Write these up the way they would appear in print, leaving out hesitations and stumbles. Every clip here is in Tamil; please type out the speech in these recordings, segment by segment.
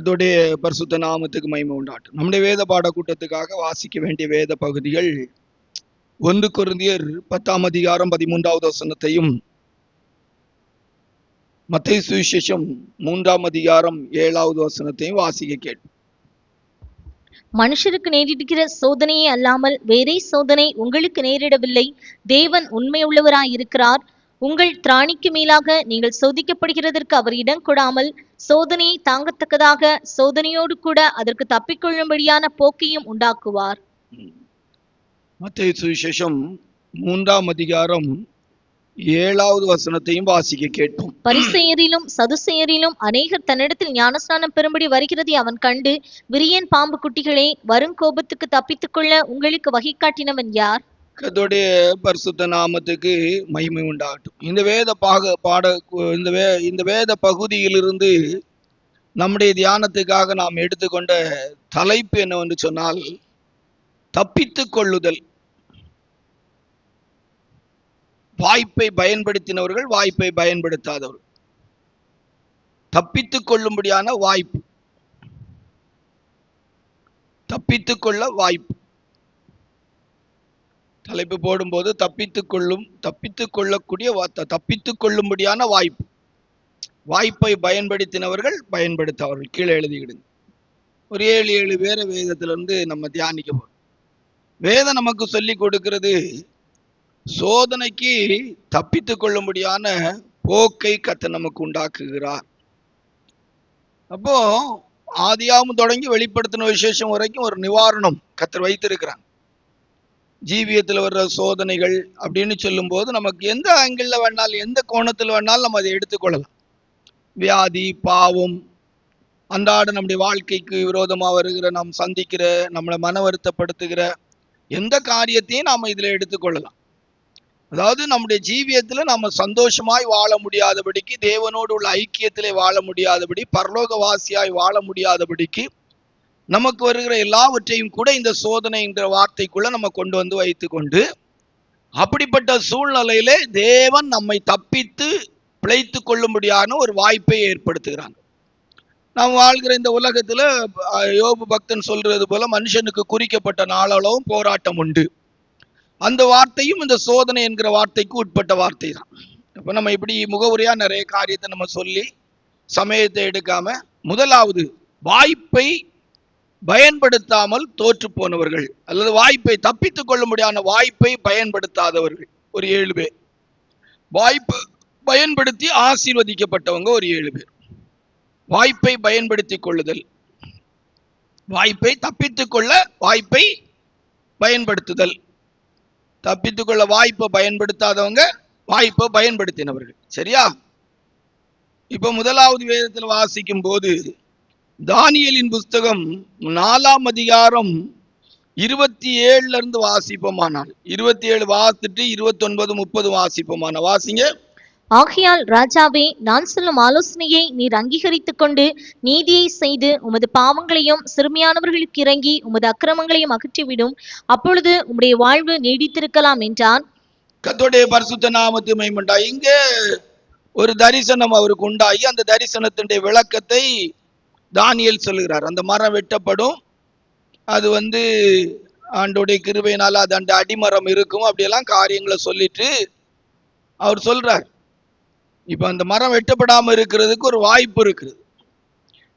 கர்த்தருடைய பரிசுத்த நாமத்துக்கு மகிமை உண்டாட்டும். நம்முடைய வேத பாட கூட்டத்துக்காக வாசிக்க வேண்டிய வேத பகுதிகள் 1 கொரிந்தியர் 10ஆம் அதிகாரம் 13வது வசனத்தையும், மத்தேயு சுவிசேஷம் 3ஆம் அதிகாரம் 7வது வசனத்தையும் வாசிக்க கேட்போம். மனுஷருக்கு நேரிடுகிற சோதனையே அல்லாமல் வேறே சோதனை உங்களுக்கு நேரிடவில்லை. தேவன் உண்மையுள்ளவராயிருக்கிறார். உங்கள் திராணிக்கு மேலாக நீங்கள் சோதிக்கப்படுகிறதற்கு அவர் இடம் கொடாமல் சோதனையை தாங்கத்தக்கதாக சோதனையோடு கூட அதற்கு தப்பிக்கொள்ளும்படியான போக்கையும் உண்டாக்குவார். மத்தேயு சுவிசேஷம் 3ஆம் அதிகாரம் 7வது வசனத்தையும் வாசிக்க கேட்போம். பரிசேயரிலும் சதுசேயரிலும் அநேகர் தன்னிடத்தில் ஞானஸ்நானம் பெறும்படி வருகிறதை அவன் கண்டு, விரியன் பாம்பு குட்டிகளே, வருங்கோபத்துக்கு தப்பித்துக் கொள்ள உங்களுக்கு வகை காட்டினவன் யார்? கர்த்தருடைய பரிசுத்த நாமத்துக்கு மகிமை உண்டாகட்டும். இந்த வேத பகுதியிலிருந்து நம்முடைய தியானத்துக்காக நாம் எடுத்துக்கொண்ட தலைப்பு என்னவென்று சொன்னால், தப்பித்துக் கொள்ளுதல். வாய்ப்பை பயன்படுத்தினவர்கள், வாய்ப்பை பயன்படுத்தாதவர்கள். தப்பித்துக் கொள்ளும்படியான வாய்ப்பு, தப்பித்துக் கொள்ள வாய்ப்பு. தலைப்பு போடும்போது தப்பித்துக் கொள்ளும்படியான வாய்ப்பு. வாய்ப்பை பயன்படுத்தினவர்கள், பயன்படுத்தாதவர்கள். கீழே எழுதிக்கிடுங்க. ஒரு 7 வேற வேதத்திலிருந்து நம்ம தியானிக்க போறோம். வேதம் நமக்கு சொல்லி கொடுக்கிறது, சோதனைக்கு தப்பித்துக் கொள்ளும்படியான போக்கை கர்த்தர் நமக்கு உண்டாக்குகிறார். அப்போ ஆதியாகமம் தொடங்கி வெளிப்படுத்தின விசேஷம் வரைக்கும் ஒரு நிவாரணம் கர்த்தர் வைத்திருக்கிறாங்க. ஜீவியத்தில் வர்ற சோதனைகள் அப்படின்னு சொல்லும் போது நமக்கு எந்த ஆங்கிள் வேணாலும், எந்த கோணத்தில் வேணாலும் நம்ம அதை எடுத்துக்கொள்ளலாம். வியாதி, பாவம், அன்றாட நம்முடைய வாழ்க்கைக்கு விரோதமாக வருகிற, நாம் சந்திக்கிற, நம்மளை மன வருத்தப்படுத்துகிற எந்த காரியத்தையும் நாம் இதில் எடுத்துக்கொள்ளலாம். அதாவது நம்முடைய ஜீவியத்தில் நம்ம சந்தோஷமாய் வாழ முடியாதபடிக்கு, தேவனோடு உள்ள ஐக்கியத்திலே வாழ முடியாதபடி, பரலோகவாசியாய் வாழ முடியாதபடிக்கு நமக்கு வருகிற எல்லாவற்றையும் கூட இந்த சோதனை என்ற வார்த்தைக்குள்ள நம்ம கொண்டு வந்து வைத்து கொண்டு, அப்படிப்பட்ட சூழ்நிலையிலே தேவன் நம்மை தப்பித்து பிழைத்து கொள்ளும்படியான ஒரு வாய்ப்பை ஏற்படுத்துகிறாங்க. நாம் வாழ்கிற இந்த உலகத்துல யோபு பக்தன் சொல்றது போல, மனுஷனுக்கு குறிக்கப்பட்ட நாளளவும் போராட்டம் உண்டு. அந்த வார்த்தையும் இந்த சோதனை என்கிற வார்த்தைக்கு உட்பட்ட வார்த்தை தான். அப்ப நம்ம இப்படி முகவுரையா நிறைய காரியத்தை நம்ம சொல்லி சமயத்தை எடுக்காம, முதலாவது வாய்ப்பை பயன்படுத்தாமல் தோற்று போனவர்கள், அல்லது வாய்ப்பை தப்பித்துக் கொள்ள முடியாத வாய்ப்பை பயன்படுத்தாதவர்கள் ஒரு 7 பேர், வாய்ப்பு பயன்படுத்தி ஆசீர்வதிக்கப்பட்டவங்க ஒரு 7 பேர். வாய்ப்பை பயன்படுத்திக் கொள்ளுதல், வாய்ப்பை தப்பித்துக் கொள்ள வாய்ப்பை பயன்படுத்துதல். தப்பித்துக் கொள்ள வாய்ப்பை பயன்படுத்தாதவங்க, வாய்ப்பை பயன்படுத்தினவர்கள். சரியா? இப்ப முதலாவது வேதத்தில் வாசிக்கும் போது, தானியேலின் புஸ்தகம் 4ஆம் அதிகாரம் 27ல இருந்து வாசிப்போமானால், 27 வாசிட்டு 29, 30 வாசிப்போமான. வாசிங்க. ஆகையால் ராஜாவே, நான் சொல்லும் ஆலோசனையை நீர் அங்கீகரித்துக் கொண்டு நீதியை செய்து உமது பாவங்களையும் சிறுமியானவர்களுக்கு இறங்கி உமது அக்கிரமங்களையும் அகற்றிவிடும். அப்பொழுது உம்முடைய வாழ்வு நீடித்திருக்கலாம் என்றான். கர்த்தருடைய பரிசுத்த நாமத்துக்கு மகிமை உண்டாகட்டும். இங்க ஒரு தரிசனம் அவருக்கு உண்டாகி, அந்த தரிசனத்தினுடைய விளக்கத்தை தானியேல் சொல்லுகிறார். அந்த மரம் வெட்டப்படும், அது ஆண்டோடைய கிருபையினால அது அந்த அடிமரம் இருக்கும், அப்படியெல்லாம் காரியங்களை சொல்லிட்டு அவர் சொல்றார். இப்ப அந்த மரம் வெட்டப்படாம இருக்கிறதுக்கு ஒரு வாய்ப்பு இருக்கு.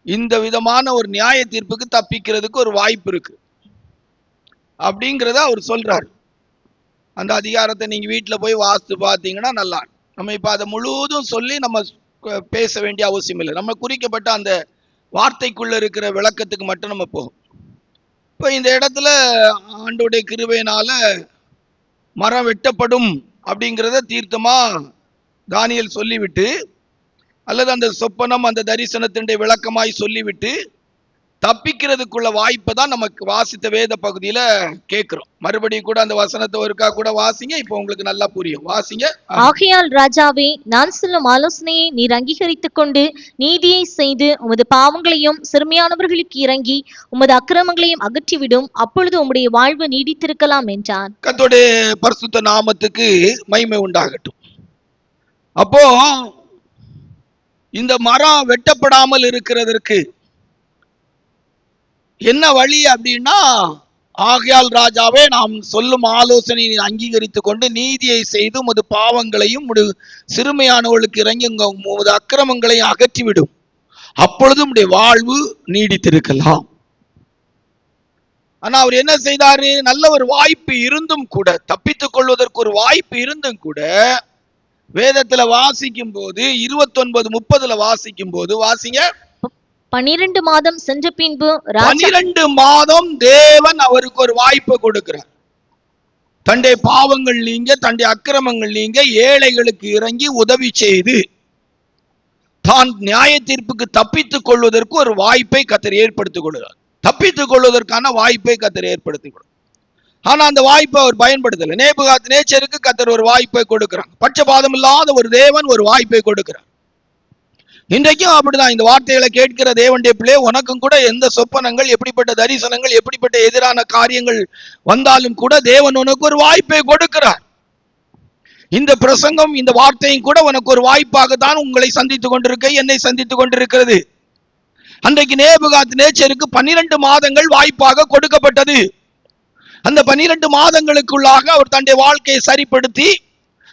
இந்த விதமான ஒரு நியாய தீர்ப்புக்கு தப்பிக்கிறதுக்கு ஒரு வாய்ப்பு இருக்கு அப்படிங்கிறத அவர் சொல்றார். அந்த அதிகாரத்தை நீங்க வீட்டுல போய் வாசித்து பார்த்தீங்கன்னா நல்லா. நம்ம இப்ப அதை முழுவதும் சொல்லி நம்ம பேச வேண்டிய அவசியம் இல்லை. நம்ம குறிக்கப்பட்ட அந்த வார்த்தைக்குள்ள இருக்கிற விளக்கத்துக்கு மட்டும் நம்ம போகும். இப்ப இந்த இடத்துல ஆண்டோடைய கிருபையினால மரம் வெட்டப்படும் அப்படிங்கிறத தீர்த்தமா தானியேல் சொல்லிவிட்டு, அல்லது அந்த சொப்பனம், அந்த தரிசனத்தினுடைய விளக்கமாய் சொல்லிவிட்டு, தப்பிக்கிறதுக்குள்ள வாய்ப்பை தான் நமக்கு வாசித்த வேத பகுதியில கேட்கிறோம். மறுபடியும் கூட அந்த வசனத்தை ஒருக்கா கூட வாசிங்க, இப்போ உங்களுக்கு நல்லா புரியும். வாசிங்க. ஆகையால் ராஜாவே, நான் சொல்லும் ஆலோசனையை நீர் அங்கீகரித்துக் கொண்டு நீதியை செய்து உமது பாவங்களையும் சிறுமியானவர்களுக்கு இறங்கி உமது அக்கிரமங்களையும் அகற்றிவிடும். அப்பொழுது உம்முடைய வாழ்வு நீடித்திருக்கலாம் என்றான். கர்த்தருடைய பரிசுத்த நாமத்துக்கு மகிமை உண்டாகட்டும். அப்போ இந்த மரம் வெட்டப்படாமல் இருக்கிறதற்கு என்ன வழி அப்படின்னா, ஆகையால் ராஜாவே, நாம் சொல்லும் ஆலோசனையை அங்கீகரித்துக் கொண்டு நீதியை செய்து உமது பாவங்களையும் உமது சிறுமையானவர்களுக்கு இறங்கி உமது அக்கிரமங்களை அகற்றிவிடும், அப்பொழுது உம்முடைய வாழ்வு நீடித்திருக்கலாம். ஆனா அவர் என்ன செய்தாரு? நல்ல ஒரு வாய்ப்பு இருந்தும் கூட, தப்பித்துக் கொள்வதற்கு ஒரு வாய்ப்பு இருந்தும் கூட, வேதத்துல வாசிக்கும் போது 29:30 வாசிக்கும் போது, வாசிங்க. 12 மாதம் சென்ற பின்பு 12 மாதம் தேவன் அவருக்கு ஒரு வாய்ப்பை கொடுக்கிறார். தன்னுடைய பாவங்கள் நீங்க, தன்னுடைய அக்கிரமங்கள் நீங்க, ஏழைகளுக்கு இறங்கி உதவி செய்து தான் நியாய தீர்ப்புக்கு தப்பித்துக் கொள்வதற்கு ஒரு வாய்ப்பை கர்த்தர் ஏற்படுத்திக் கொள்கிறார். தப்பித்துக் கொள்வதற்கான வாய்ப்பை கர்த்தர் ஏற்படுத்திக் கொள்கிறார். ஆனா அந்த வாய்ப்பை அவர் பயன்படுத்தல. நேபுகாத்நேச்சருக்கு கர்த்தர் ஒரு வாய்ப்பை கொடுக்கிறார். பட்சபாதம் இல்லாத ஒரு தேவன் ஒரு வாய்ப்பை கொடுக்கிறார். இன்றைக்கும் அப்படிதான். இந்த வார்த்தைகளை கேட்கிற தேவனுடைய பிள்ளை, உனக்கும் கூட எந்த சொப்பனங்கள், எப்படிப்பட்ட தரிசனங்கள், எப்படிப்பட்ட எதிரான காரியங்கள் வந்தாலும் கூட தேவன் உனக்கு ஒரு வாய்ப்பை கொடுக்கிறார். இந்த பிரசங்கம், இந்த வார்த்தையும் கூட உனக்கு ஒரு வாய்ப்பாகத்தான் உங்களை சந்தித்துக் கொண்டிருக்க, என்னை சந்தித்துக் கொண்டிருக்கிறது. அன்றைக்கு நேபுகாத்நேச்சருக்கு 12 மாதங்கள் வாய்ப்பாக கொடுக்கப்பட்டது. அந்த 12 மாதங்களுக்குள்ளாக அவர் தன்னுடைய வாழ்க்கையை சரிப்படுத்தி,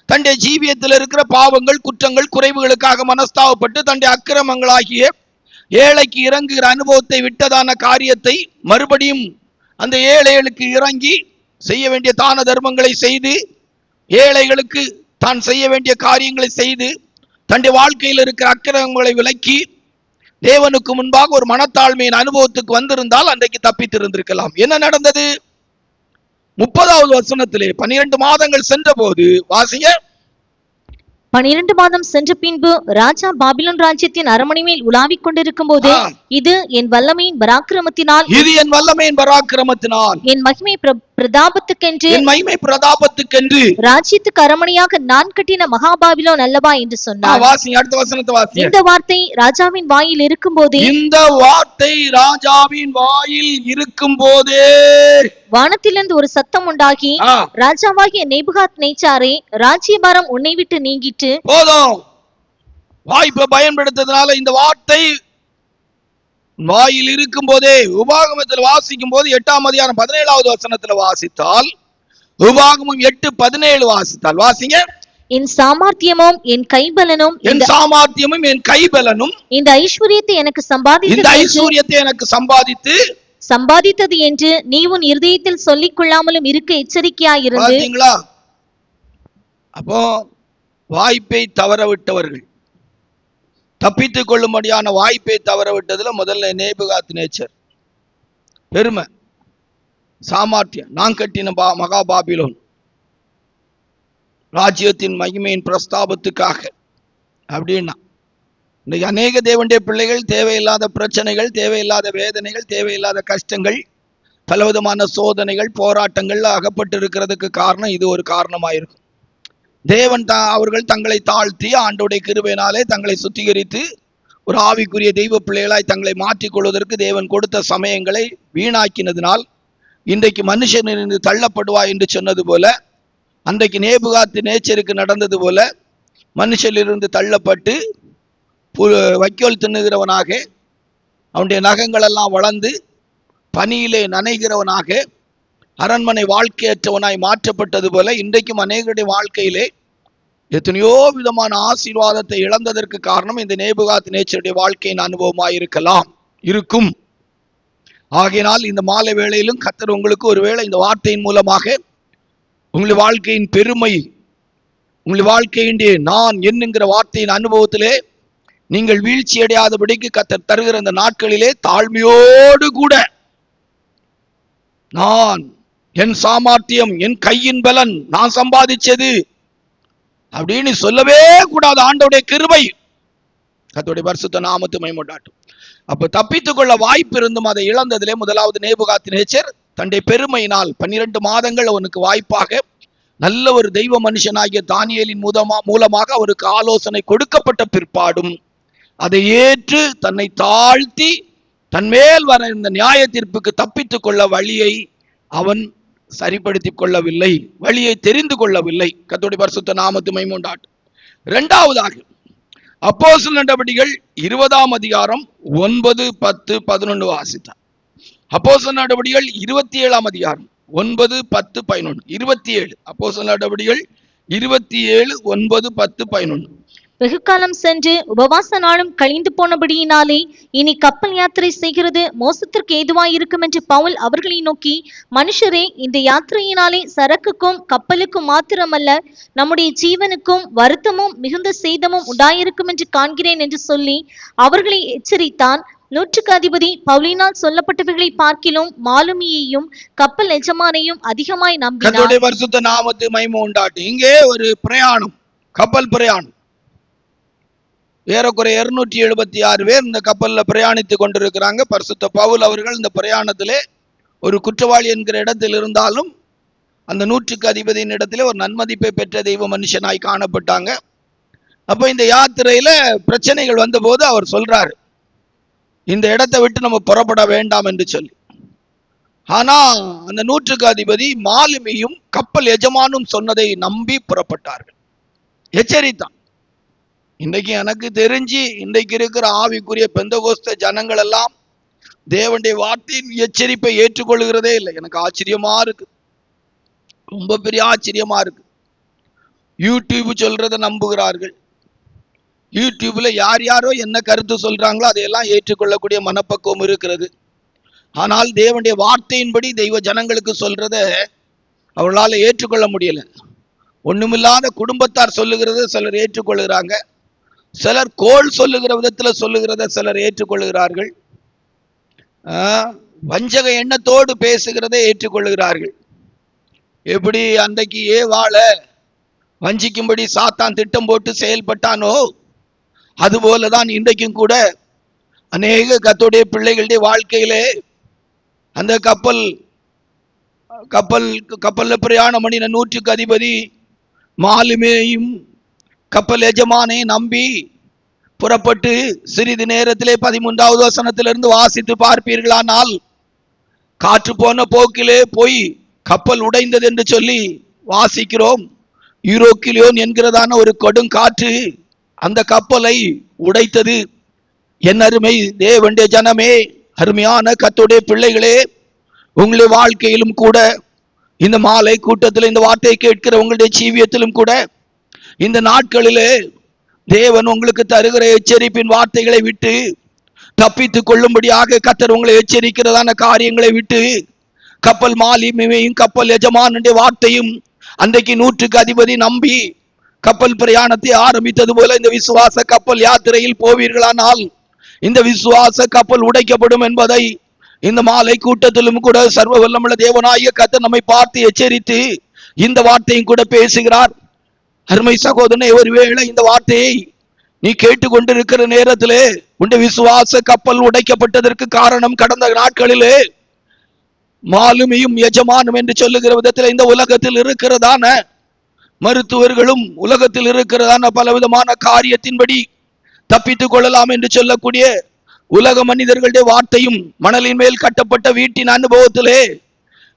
தன்னுடைய ஜீவியத்தில் இருக்கிற பாவங்கள், குற்றங்கள், குறைவுகளுக்காக மனஸ்தாபப்பட்டு, தன்னுடைய அக்கிரமங்களாகிய ஏழைக்கு இறங்குகிற அனுபவத்தை விட்டதான காரியத்தை மறுபடியும் அந்த ஏழைகளுக்கு இறங்கி செய்ய வேண்டிய தான தர்மங்களை செய்து, ஏழைகளுக்கு தான் செய்ய வேண்டிய காரியங்களை செய்து, தன்னுடைய வாழ்க்கையில் இருக்கிற அக்கிரமங்களை விலக்கி தேவனுக்கு முன்பாக ஒரு மனத்தாழ்மையின் அனுபவத்துக்கு வந்திருந்தால் அன்றைக்கு தப்பித்து இருந்திருக்கலாம். என்ன நடந்தது? 30வது வசனத்திலே 12 மாதங்கள் சென்ற போது, வாசிங்க. 12 மாதம் சென்ற பின்பு ராஜா பாபிலோன் ராஜ்யத்தின் அரமனை மேல் உலாவிக் கொண்டிருக்கும் போது, இது என் வல்லமையின் பராக்கிரமத்தினால், இது என் வல்லமையின் பராக்கிரமத்தினால், என் மகிமை பிரதாபத்துக்கென்று, என் மகிமை பிரதாபத்துக்கென்று ராஜ்யத்துக்கு அரமனையாக நான் கட்டின மகாபாபிலோன் அல்லவா என்று சொன்னார். வாசிங்க, அடுத்த வசனத்தை வாசிங்க. இந்த வார்த்தை ராஜாவின் வாயில் இருக்கும் போதே, இந்த வார்த்தை ராஜாவின் வாயில் இருக்கும் போதே வானத்திலிருந்து ஒரு சத்தம் உண்டாகி, ராஜாவாகிய நேபுகாத்நேச்சாரே, ராஜ்யபாரம் உன்னை விட்டு நீங்கிட்டு. போதும். வாய்ப்பை பயன்படுத்ததுனால இந்த வார்த்தை வாயில் இருக்கும் போதே, உபாகமத்தில் வாசிக்கும் போது 8ஆம் அதிகாரம் 17வது வசனத்துல வாசித்தால், உபாகமம் 8:17 வாசித்தால், வாசிங்க. என் சாமர்த்தியமும் என் கைபலனும், என் சாமர்த்தியமும் என் கைபலனும் இந்த ஐஸ்வரியத்தை எனக்கு சம்பாதித்தது என்று நீ உன் இருதயத்தில் சொல்லிக் கொள்ளாமலும் இருக்க எச்சரிக்கையாயிருந்து. அப்போ வாய்ப்பை தவறவிட்டவர்கள், தப்பித்துக் கொள்ளும்படியான வாய்ப்பை தவறவிட்டதுல முதல்ல நேபுகாத்நேச்சர். பெருமை, சாமர்த்தியம், நான் கட்டின மகாபாபிலோன் ராஜ்யத்தின் மகிமையின் பிரஸ்தாபத்துக்காக அப்படின்னா, இன்னைக்கு அநேக தேவனுடைய பிள்ளைகள் தேவையில்லாத பிரச்சனைகள், தேவையில்லாத வேதனைகள், தேவையில்லாத கஷ்டங்கள், பலவிதமான சோதனைகள், போராட்டங்கள் அகப்பட்டு இருக்கிறதுக்கு காரணம் இது ஒரு காரணமாயிருக்கும். தேவன் அவர்கள் தங்களை தாழ்த்தி ஆண்டோடைய கிருபையினாலே தங்களை சுத்திகரித்து ஒரு ஆவிக்குரிய தெய்வ பிள்ளைகளாய் தங்களை மாற்றிக்கொள்வதற்கு தேவன் கொடுத்த சமயங்களை வீணாக்கினதினால் இன்றைக்கு மனுஷனிலிருந்து தள்ளப்படுவாய் என்று சொன்னது போல, அன்றைக்கு நேபுகாத்நேச்சருக்கு நடந்தது போல மனுஷனிலிருந்து தள்ளப்பட்டு வைக்கோல் தின்னுகிறவனாக, அவனுடைய நகங்கள் எல்லாம் வளர்ந்து பனியிலே நனைகிறவனாக, அரண்மனை வாழ்க்கையற்றவனாய் மாற்றப்பட்டது போல இன்றைக்கும் அநேகருடைய வாழ்க்கையிலே எத்தனையோ விதமான ஆசீர்வாதத்தை இழந்ததற்கு காரணம் இந்த நேபுகாத்நேச்சருடைய வாழ்க்கையின் அனுபவமாயிருக்கலாம், இருக்கும். ஆகையினால் இந்த மாலை வேளையிலும் கர்த்தர் உங்களுக்கு ஒருவேளை இந்த வார்த்தையின் மூலமாக உங்களுடைய வாழ்க்கையின் பெருமை, உங்களுடைய வாழ்க்கையின் நான் என்னுங்கிற வார்த்தையின் அனுபவத்திலே நீங்கள் வீழ்ச்சி அடையாதபடிக்கு கர்த்தர் தருகிற இந்த நாட்களிலே தாழ்மையோடு கூட, நான் என் சாமர்த்தியம், என் கையின் பலன், நான் சம்பாதிச்சது அப்படின்னு சொல்லவே கூடாது. ஆண்டவருடைய கிருபை, கர்த்தருடைய பரிசுத்த நாமத்தை மகிமைப்படட்டும். அப்ப தப்பித்துக் கொள்ள வாய்ப்பு இருந்தும் அதை இழந்ததிலே முதலாவது நேபுகாத்நேச்சர் தன்னுடைய பெருமையினால் 12 மாதங்கள் அவனுக்கு வாய்ப்பாக நல்ல ஒரு தெய்வ மனுஷனாகிய தானியேலின் மூலமாக அவருக்கு ஆலோசனை கொடுக்கப்பட்ட பிற்பாடும் அதை ஏற்று தன்னை தாழ்த்தி தன்மேல் வர இந்த நியாய தீர்ப்புக்கு தப்பித்துக் கொள்ள வழியை அவன் சரிப்படுத்திக் கொள்ளவில்லை, வழியை தெரிந்து கொள்ளவில்லை. கர்த்தருடைய பரிசுத்த நாமத்தை மகிமைப்படட்டும். இரண்டாவதாக அப்போஸ்தலர் நடபடிகள் 20ஆம் அதிகாரம் 9, 10, 11 வாசித்தார். அப்போஸ்தலர் நடவடிக்கைகள் 27 அதிகாரம் 9, 10, 11. 27 அப்போஸ்தலர் நடவடிக்கைகள் 27, 9, 10, 11. வெகுகாலம் சென்று உபவாச நாளும் கழிந்து போனபடியினாலே இனி கப்பல் யாத்திரை செய்கிறது மோசத்திற்கு ஏதுவாயிருக்கும் என்று பவுல் அவர்களை நோக்கி, மனுஷரே, இந்த யாத்திரையினாலே சரக்குக்கும் கப்பலுக்கும் மாத்திரமல்ல, நம்முடைய ஜீவனுக்கும் வருத்தமும் மிகுந்த சேதமும் உண்டாயிருக்கும் என்று காண்கிறேன் என்று சொல்லி அவர்களை எச்சரித்தான். நூற்றுக்கு அதிபதி பவுலினால் சொல்லப்பட்டவர்களை பார்க்கிலும் மாலுமியையும் கப்பல் எஜமானையும் அதிகமாய் நம்பினார். கர்த்தருடைய பரிசுத்த நாமத்து மகிமை உண்டாட்டும். இங்கே ஒரு பிரயாணம், கப்பல் பிரயாணம். ஏறக்குறைய 276 பேர் இந்த கப்பல்ல பிரயாணித்து கொண்டிருக்கிறாங்க. பரிசுத்த பவுல் அவர்கள் இந்த பிரயாணத்திலே ஒரு குற்றவாளி என்கிற இடத்தில் இருந்தாலும் அந்த 100க்கு அதிபதியின் இடத்திலே ஒரு நன்மதிப்பை பெற்ற தெய்வ மனுஷனாய் காணப்பட்டாங்க. அப்ப இந்த யாத்திரையில பிரச்சனைகள் வந்தபோது அவர் சொல்றாரு, இந்த இடத்தை விட்டு நம்ம புறப்பட வேண்டாம் என்று சொல்லி. ஆனா அந்த 100க்கு அதிபதி மாலுமியும் கப்பல் எஜமானும் சொன்னதை நம்பி புறப்பட்டார்கள், எச்சரித்தான். இன்றைக்கு எனக்கு தெரிஞ்சு இன்றைக்கு இருக்கிற ஆவிக்குரிய பெந்தகோஸ்த ஜனங்கள் எல்லாம் தேவனுடைய வார்த்தையின் எச்சரிப்பை ஏற்றுக்கொள்கிறதே இல்லை. எனக்கு ஆச்சரியமா இருக்கு, ரொம்ப பெரிய ஆச்சரியமா இருக்கு. யூடியூப் சொல்றதை நம்புகிறார்கள். யூடியூப்ல யார் யாரோ என்ன கருத்து சொல்றாங்களோ அதையெல்லாம் ஏற்றுக்கொள்ளக்கூடிய மனப்பக்குவம் இருக்கிறது. ஆனால் தேவனுடைய வார்த்தையின்படி தெய்வ ஜனங்களுக்கு சொல்றத அவர்களால் ஏற்றுக்கொள்ள முடியல. ஒண்ணுமில்லாத குடும்பத்தார் சொல்லுகிறத சிலர் ஏற்றுக்கொள்கிறாங்க, சிலர் கோள் சொல்லுகிற விதத்துல சொல்லுகிறத சிலர் ஏற்றுக்கொள்கிறார்கள், வஞ்சக எண்ணத்தோடு பேசுகிறதை ஏற்றுக்கொள்கிறார்கள். எப்படி அன்றைக்கு ஏவாள வஞ்சிக்கும்படி சாத்தான் திட்டம் போட்டு செயல்பட்டானோ அதுபோலதான் இன்றைக்கும் கூட அநேக கர்த்தருடைய பிள்ளைகளுடைய வாழ்க்கையிலே அந்த கப்பல்ல பிரயாணம் பண்ணின 100க்கு அதிபதி மாலுமியையும் கப்பல் எஜமானையும் நம்பி புறப்பட்டு சிறிது நேரத்திலே 13வது வசனத்திலிருந்து வாசித்து பார்ப்பீர்களானால், காற்று போன போக்கிலே போய் கப்பல் உடைந்தது என்று சொல்லி வாசிக்கிறோம். யூரோக்கிலியோன் என்கிறதான ஒரு கொடுங்காற்று அந்த கப்பலை உடைத்தது. என் அருமை தேவனுடைய ஜனமே, அருமையான கர்த்தருடைய பிள்ளைகளே, உங்களுடைய வாழ்க்கையிலும் கூட இந்த மாலை கூட்டத்தில் இந்த வார்த்தையை கேட்கிற உங்களுடைய ஜீவியத்திலும் கூட இந்த நாட்களிலே தேவன் உங்களுக்கு தருகிற எச்சரிப்பின் வார்த்தைகளை விட்டு தப்பித்துக் கொள்ளும்படியாக கர்த்தர் உங்களை எச்சரிக்கிறதான காரியங்களை விட்டு கப்பல் மாலுமியையும் கப்பல் எஜமானுடைய வார்த்தையும் அன்றைக்கு 100க்கு அதிபதி நம்பி கப்பல் பிரயாணத்தை ஆரம்பித்தது போல இந்த விசுவாச கப்பல் யாத்திரையில் போவீர்களானால் இந்த விசுவாச கப்பல் உடைக்கப்படும் என்பதை இந்த மாலை கூட்டத்திலும் கூட சர்வ வல்லமுள்ள தேவனாகிய கர்த்தர் நம்மை பார்த்து எச்சரித்து இந்த வார்த்தையும் கூட பேசுகிறார். அருமை சகோதரனே, ஒருவேளை இந்த வார்த்தையை நீ கேட்டுக்கொண்டிருக்கிற நேரத்திலே உன்னுடைய விசுவாச கப்பல் உடைக்கப்பட்டதற்கு காரணம் கடந்த நாட்களிலே மாலுமியும் எஜமானும் என்று சொல்லுகிற விதத்தில் இந்த உலகத்தில் இருக்கிறதான மருத்துவர்களும் உலகத்தில் இருக்கிறதான பலவிதமான காரியத்தின்படி தப்பித்துக் கொள்ளலாம் என்று சொல்லக்கூடிய உலக மனிதர்களுடைய வார்த்தையும் மணலின் மேல் கட்டப்பட்ட வீட்டின் அனுபவத்திலே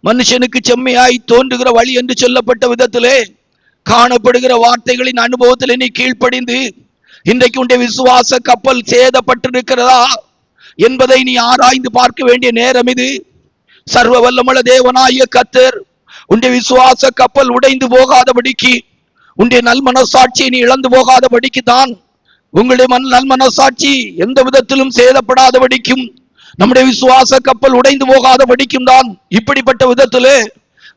மனுஷனுக்கு செம்மையாய் தோன்றுகிற வழி என்று சொல்லப்பட்ட விதத்திலே காணப்படுகிற வார்த்தைகளின் அனுபவத்திலே நீ கீழ்ப்படிந்து இன்றைக்கு உன்னுடைய விசுவாச கப்பல் சேதப்பட்டிருக்கிறதா என்பதை நீ ஆராய்ந்து பார்க்க வேண்டிய நேரம் இது. சர்வ வல்லமுள்ள தேவனாகிய கர்த்தர் உன்னுடைய விசுவாச கப்பல் உடைந்து போகாதபடிக்கு, உன்னுடைய நல்மனசாட்சியை நீ இழந்து போகாதபடிக்கு தான், உங்களுடைய நல்மனசாட்சி எந்த விதத்திலும் சேதப்படாதபடிக்கும், நம்முடைய விசுவாச கப்பல் உடைந்து போகாதபடிக்கும் தான் இப்படிப்பட்ட விதத்திலே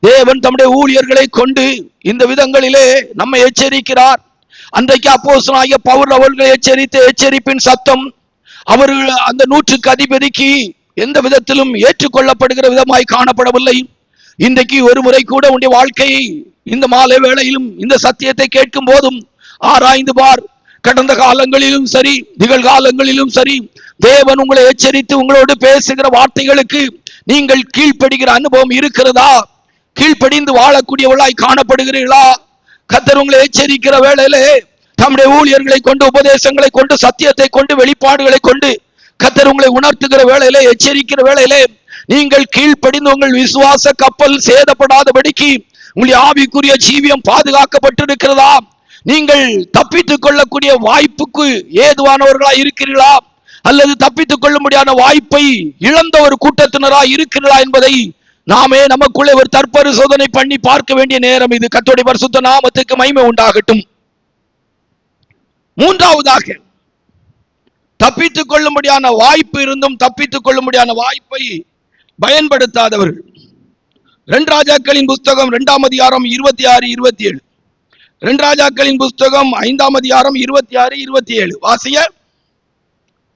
தேவன் தம்முடைய ஊழியர்களை கொண்டு இந்த விதங்களிலே நம்மை எச்சரிக்கிறார். அன்றைக்கு அப்போஸ்தலனாகிய பவுல் அவர்களை எச்சரித்த எச்சரிப்பின் சத்தம் அவர்கள் அந்த 100க்கு அதிபதிக்கு எந்த விதத்திலும் ஏற்றுக்கொள்ளப்படுகிற விதமாய் காணப்படவில்லை. இன்றைக்கு ஒரு முறை கூட உன்னுடைய வாழ்க்கையை இந்த மாலை வேளையிலும் இந்த சத்தியத்தை கேட்கும் போதும் ஆராய்ந்து பார். கடந்த காலங்களிலும் சரி, நிகழ்காலங்களிலும் சரி, தேவன் உங்களை எச்சரித்து உங்களோடு பேசுகிற வார்த்தைகளுக்கு நீங்கள் கீழ்ப்படுகிற அனுபவம் இருக்கிறதா? கீழ்ப்படிந்து வாழக்கூடியவர்களாய் காணப்படுகிறீர்களா? கர்த்தர் உங்களை எச்சரிக்கிற வேளையிலே தம்முடைய ஊழியர்களை கொண்டு, உபதேசங்களை கொண்டு, சத்தியத்தை கொண்டு, வெளிப்பாடுகளை கொண்டு கர்த்தர் உங்களை உணர்த்துகிற வேளையிலே, எச்சரிக்கிற வேளையிலே நீங்கள் கீழ்ப்படிந்து உங்கள் விசுவாச கப்பல் சேதப்படாதபடிக்கு உங்களுடைய ஆவிக்குரிய ஜீவியம் பாதுகாக்கப்பட்டிருக்கிறதா? நீங்கள் தப்பித்துக் கொள்ளக்கூடிய வாய்ப்புக்கு ஏதுவானவர்களா இருக்கிறீர்களா? அல்லது தப்பித்துக் கொள்ளும்படியான வாய்ப்பை இழந்த ஒரு கூட்டத்தினராய் இருக்கிறதா என்பதை நாமே நமக்குள்ளே ஒரு தற்பரிசோதனை பண்ணி பார்க்க வேண்டிய நேரம் இது. கர்த்தருடைய பரிசுத்த நாமத்துக்கு மகிமை உண்டாகட்டும். மூன்றாவதாக, தப்பித்துக் கொள்ளும்படியான வாய்ப்பு இருந்தும் தப்பித்துக் கொள்ளும்படியான வாய்ப்பை பயன்படுத்தாதவர்கள். 2 ராஜாக்களின் புஸ்தகம் 2ஆம் அதிகாரம் 26, 27. 2 ராஜாக்களின் புஸ்தகம் 5ஆம் அதிகாரம் 26, 27 வாசிய.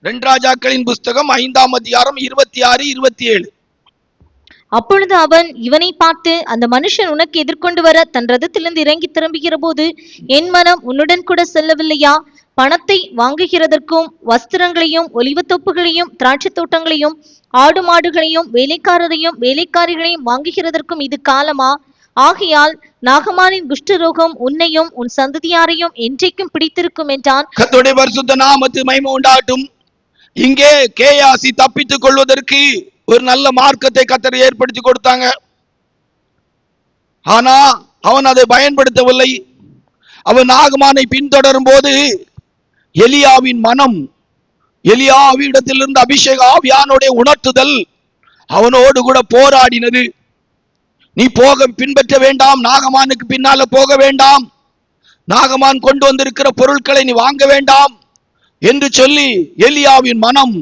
2 ராஜாக்களின் புஸ்தகம் 5ஆம் அதிகாரம் 26, 27. அப்பொழுது அவன் இவனை பார்த்து, அந்த மனுஷன் உனக்கு எதிர்கொண்டு வர தன் ரதத்திலிருந்து இறங்கி திரும்புகிற போது என் மனம் உன்னுடன் கூட செல்லவில்லையா? பணத்தை வாங்குகிறதற்கும் வஸ்திரங்களையும் ஒலிவத்தோப்புகளையும் திராட்சை தோட்டங்களையும் ஆடு மாடுகளையும் வேலைக்காரரையும் வேலைக்காரிகளையும் வாங்குகிறதற்கும் இது காலமா? ஆகையால் நாகமானின் குஷ்டரோகம் உன்னையும் உன் சந்ததியாரையும் என்றைக்கும் பிடித்திருக்கும் என்றான். கர்த்தருடைய பரிசுத்த நாமத்துக்கு மகிமை உண்டாகட்டும். இங்கே கேயாசி தப்பித்துக் கொள்வதற்கு ஒரு நல்ல மார்க்கத்தை கர்த்தர் ஏற்படுத்தி கொடுத்தாங்க. ஆனா அவன் அதை பயன்படுத்தவில்லை. அவன் நாகமானை பின்தொடரும் போது எலியாவின் மனம், எலியாவிடத்திலிருந்து அபிஷேக ஆவியானுடைய உணர்த்துதல் அவனோடு கூட போராடினது. நீ பின்பற்ற வேண்டாம், நாகமானுக்கு பின்னால போக வேண்டாம், நாகமான் கொண்டு வந்திருக்கிற பொருட்களை நீ வாங்க வேண்டாம் என்று சொல்லி எலியாவின் மனம்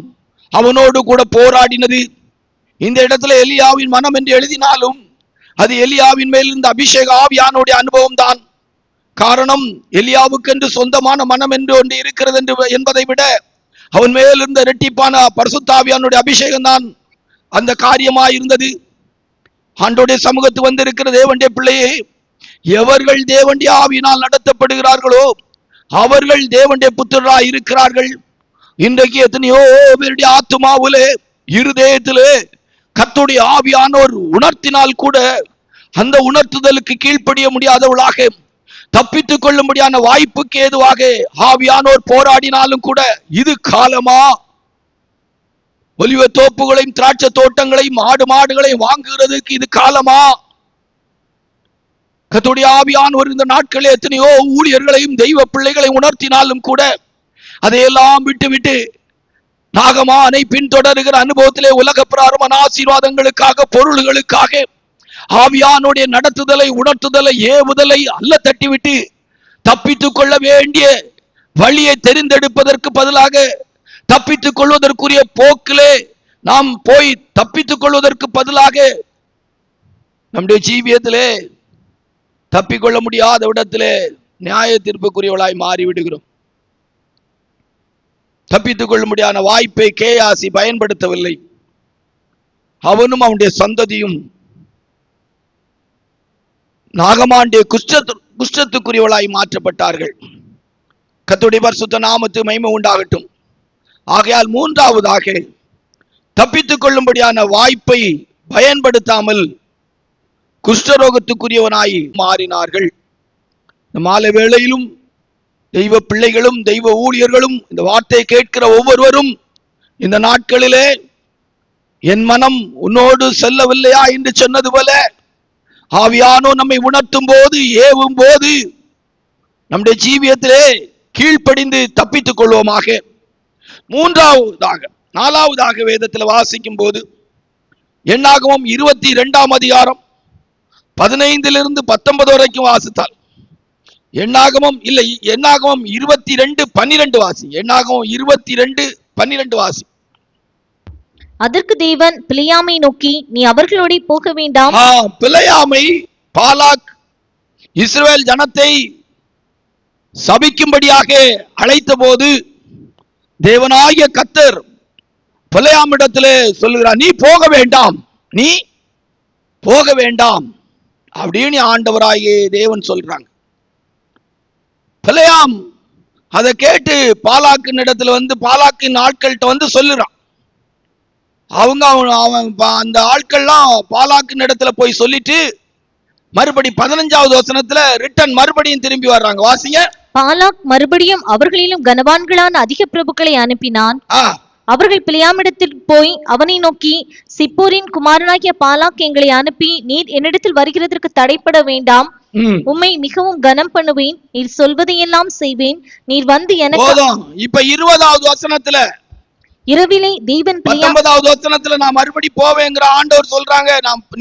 அவனோடு கூட போராடினது. இந்த இடத்துல எலியாவின் மனம் என்று எழுதினாலும் அது எலியாவின் மேல் இருந்த அபிஷேக ஆவியானுடைய அனுபவம் தான். காரணம், எலியாவுக்கு என்று சொந்தமான மனம் என்று ஒன்று இருக்கிறது என்பதை விட அவன் மேல் இருந்த இரட்டிப்பான பரிசுத்த ஆவியானுடைய அபிஷேகம் தான் அந்த காரியமாயிருந்தது. ஆண்டோடைய சமூகத்து வந்திருக்கிற தேவனுடைய பிள்ளையே, எவர்கள் தேவனுடைய ஆவியினால் நடத்தப்படுகிறார்களோ அவர்கள் தேவனுடைய புத்திரராய் இருக்கிறார்கள். இன்றைக்கு எத்தனையோ பேருடைய ஆத்துமாவிலே இருதயத்திலே கர்த்தருடைய ஆவியானோர் உணர்த்தினால் கூட அந்த உணர்த்துதலுக்கு கீழ்ப்படிய முடியாதவளாக, தப்பித்துக் கொள்ளும்படியான வாய்ப்புக்கு ஏதுவாக ஆவியானோர் போராடினாலும் கூட இது காலமா? ஒலிவ தோப்புகளையும் திராட்சை தோட்டங்களையும் ஆடு மாடுகளையும் வாங்குகிறதுக்கு இது காலமா? கர்த்தருடைய ஆவியானவர் இந்த நாட்களில் எத்தனையோ ஊழியர்களையும் தெய்வ பிள்ளைகளை உணர்த்தினாலும் கூட அதையெல்லாம் விட்டு நாகமானை பின்தொடருகிற அனுபவத்திலே உலக பிராரமான ஆசீர்வாதங்களுக்காக, பொருள்களுக்காக ஆவியானுடைய நடத்துதலை, உணர்த்துதலை, ஏவுதலை அல்ல தட்டிவிட்டு தப்பித்துக் கொள்ள வேண்டிய வழியை தெரிந்தெடுப்பதற்கு பதிலாக தப்பித்துக் கொள்வதற்குரிய போக்கிலே நாம் போய் தப்பித்துக் கொள்வதற்கு பதிலாக நம்முடைய ஜீவியத்திலே தப்பிக்கொள்ள முடியாத இடத்திலே நியாய தீர்ப்புக்குரியவளாய் மாறிவிடுகிறோம். தப்பித்துக் கொள்ள முடியாத வாய்ப்பை கேயாசி பயன்படுத்தவில்லை. அவனும் அவனுடைய சந்ததியும் நாகமானுடைய குஷ்டத்துக்குரியவளாய் மாற்றப்பட்டார்கள். கர்த்தருடைய பரிசுத்த நாமத்துக்கு மகிமை உண்டாகட்டும். ஆகையால் மூன்றாவதாக, தப்பித்துக் கொள்ளும்படியான வாய்ப்பை பயன்படுத்தாமல் குஷ்டரோகத்துக்குரியவனாய் மாறினார்கள். இந்த மாலை வேளையிலும் தெய்வ பிள்ளைகளும் தெய்வ ஊழியர்களும் இந்த வார்த்தையை கேட்கிற ஒவ்வொருவரும் இந்த நாட்களிலே என் மனம் உன்னோடு செல்லவில்லையா என்று சொன்னது போல ஆவியானோ நம்மை உணர்த்தும் போது, ஏவும் போது நம்முடைய ஜீவியத்திலே கீழ்ப்படிந்து தப்பித்துக் கொள்வோமாக. நாலாவதாக வேதத்தில் வாசிக்கும் போது எண்ணாகமம் 22ஆம் அதிகாரம் 15 - 19 வரைக்கும் வாசித்தால், எண்ணாகமம் 22:12 வாசி. எண்ணாகமம் 22:12 வாசி. அதற்கு தேவன் பிலேயாமை நோக்கி, நீ அவர்களோட போக வேண்டாம். பிலேயாமை, பாலாக் இஸ்ரவேல் ஜனத்தை சபிக்கும்படியாக அழைத்த போது தேவனாகிய கர்த்தர் பிலேயாமிடத்திலே சொல்லுகிறார், நீ போக வேண்டாம், நீ போக வேண்டாம் அப்படின்னு ஆண்டவராகிய தேவன் சொல்றாங்க. பிலேயாம் அதை கேட்டு பாலாக்கின் இடத்துல பாலாக்கின் ஆட்கள்கிட்ட சொல்லுறான். அவன் அந்த ஆட்கள்லாம் பாலாக்கின் இடத்துல போய் சொல்லிட்டு மறுபடி 15வது வசனத்துல ரிட்டன் மறுபடியும் திரும்பி வர்றாங்க. வாசிங்க. பாலாக் மறுபடியும் அவர்களிலும் கனவான்களான அதிக பிரபுக்களை அனுப்பினான். அவர்கள் பிலேயாமிடத்தில் போய் அவனை நோக்கி, சிப்போரின் குமாரனாகிய பாலாக் எங்களை அனுப்பி, நீர் என்னிடத்தில் வருகிறதற்கு தடைப்பட வேண்டாம், உம்மை மிகவும் கனம் பண்ணுவேன், நீர் சொல்வதையெல்லாம் செய்வேன், நீர் வந்து எனக்கு. இப்ப 20வது வசனத்துல இரவிலே தேவன் 19வது வசனத்துல நான் மறுபடி போவேங்கிற ஆண்டவர் சொல்றாங்க.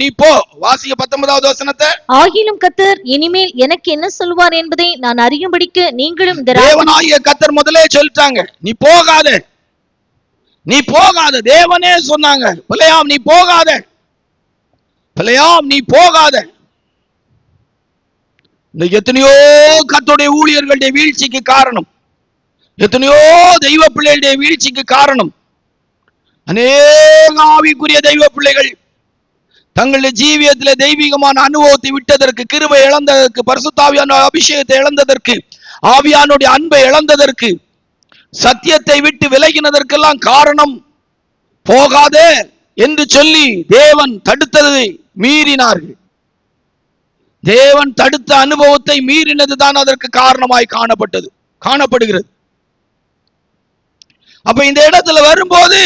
நீ போ. வாசிக்க 19வது வசனத்தை. ஆகிலும் கர்த்தர் இனிமேல் எனக்கு என்ன சொல்வார் என்பதை நான் அறியும்படிக்கு நீங்களும் தேவனாகிய கர்த்தர் முதலே சொல்லிட்டாங்க, நீ போகாத, நீ போகாத. தேவனே சொன்னாங்க, பிள்ளையாம் நீ போகாத, பிள்ளையாம் நீ போகாத. இந்த எத்தனையோ கர்த்தருடைய ஊழியர்களுடைய வீழ்ச்சிக்கு காரணம், எத்தனையோ தெய்வ பிள்ளைகளுடைய வீழ்ச்சிக்கு காரணம், அநேக ஆவிக்குரிய தெய்வ பிள்ளைகள் தங்களுடைய ஜீவியத்தில் தெய்வீகமான அனுபவத்தை விட்டதற்கு, கிருபை இழந்ததற்கு, பரிசுத்தாவியான அபிஷேகத்தை இழந்ததற்கு, ஆவியானுடைய அன்பை இழந்ததற்கு, சத்தியத்தை விட்டு விலகினதற்கெல்லாம் காரணம் போகாதே என்று சொல்லி தேவன் தடுத்ததை மீறினார்கள். தேவன் தடுத்த அனுபவத்தை மீறினதுதான் அதற்கு காரணமாய் காணப்படுகிறது. அப்ப இந்த இடத்துல வரும்போது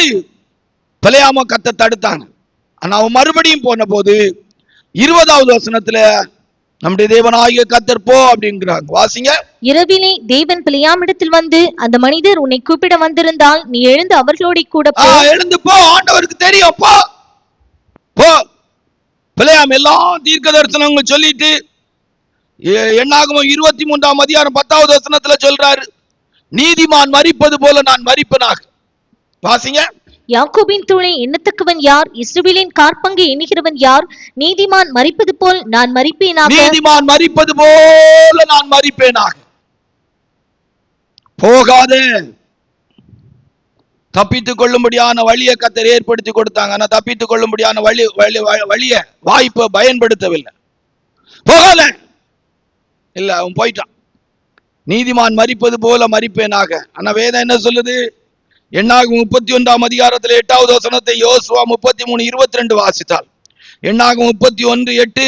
பிழையாம கர்த்தர் தடுத்தாங்க. ஆனா அவன் மறுபடியும் போன போது 20வது வசனத்துல நம்முடைய தேவனாகிய கர்த்தர் போ அப்படிங்கிறாங்க. வாசிங்க. இரவிலே தேவன் பிழையாமிடத்தில் வந்து, அந்த மனிதர் உன்னை கூப்பிட வந்திருந்தால் நீ எழுந்து அவர்களோட கூட போ. எழுந்து போ, ஆண்டவருக்கு தெரியும், போ போ. பிழையாம் எல்லாம் தீர்க்க தரிசனங்கள் சொல்லிட்டு என்னாகும் 23ஆம் அதிகாரம் 10வது வசனத்துல சொல்றாரு, நீதிமான் மரிப்பது போல நான் மரிப்பனாக. வாசிங்க. யாக்கோபின் தூளை எண்ணத்தக்கவன் யார்? இஸ்ரவேலின் காற்பங்கை எண்ணுகிறவன் யார்? நீதிமான் மரிப்பது போல் நான் மரிப்பேனாக. நீதிமான் மரிப்பது போல நான் மரிப்பேனாக. போகாதே. தப்பித்துக் கொள்ளும்படியான வழியை கர்த்தர் ஏற்படுத்தி கொடுத்தாங்க. ஆனா தப்பித்துக் கொள்ளும்படியான வழிய வாய்ப்பை பயன்படுத்தவில்லை. போகாத. இல்ல, அவன் போயிட்டான். நீதிமான் மரிப்பது போல மரிப்பேனாக. ஆனா வேதம் என்ன சொல்லுது? எண்ணாகும் 31ஆம் அதிகாரத்தில் 8வது வசனத்தை யோசுவா 33:22 வாசித்தால், எண்ணாகும் 31:8,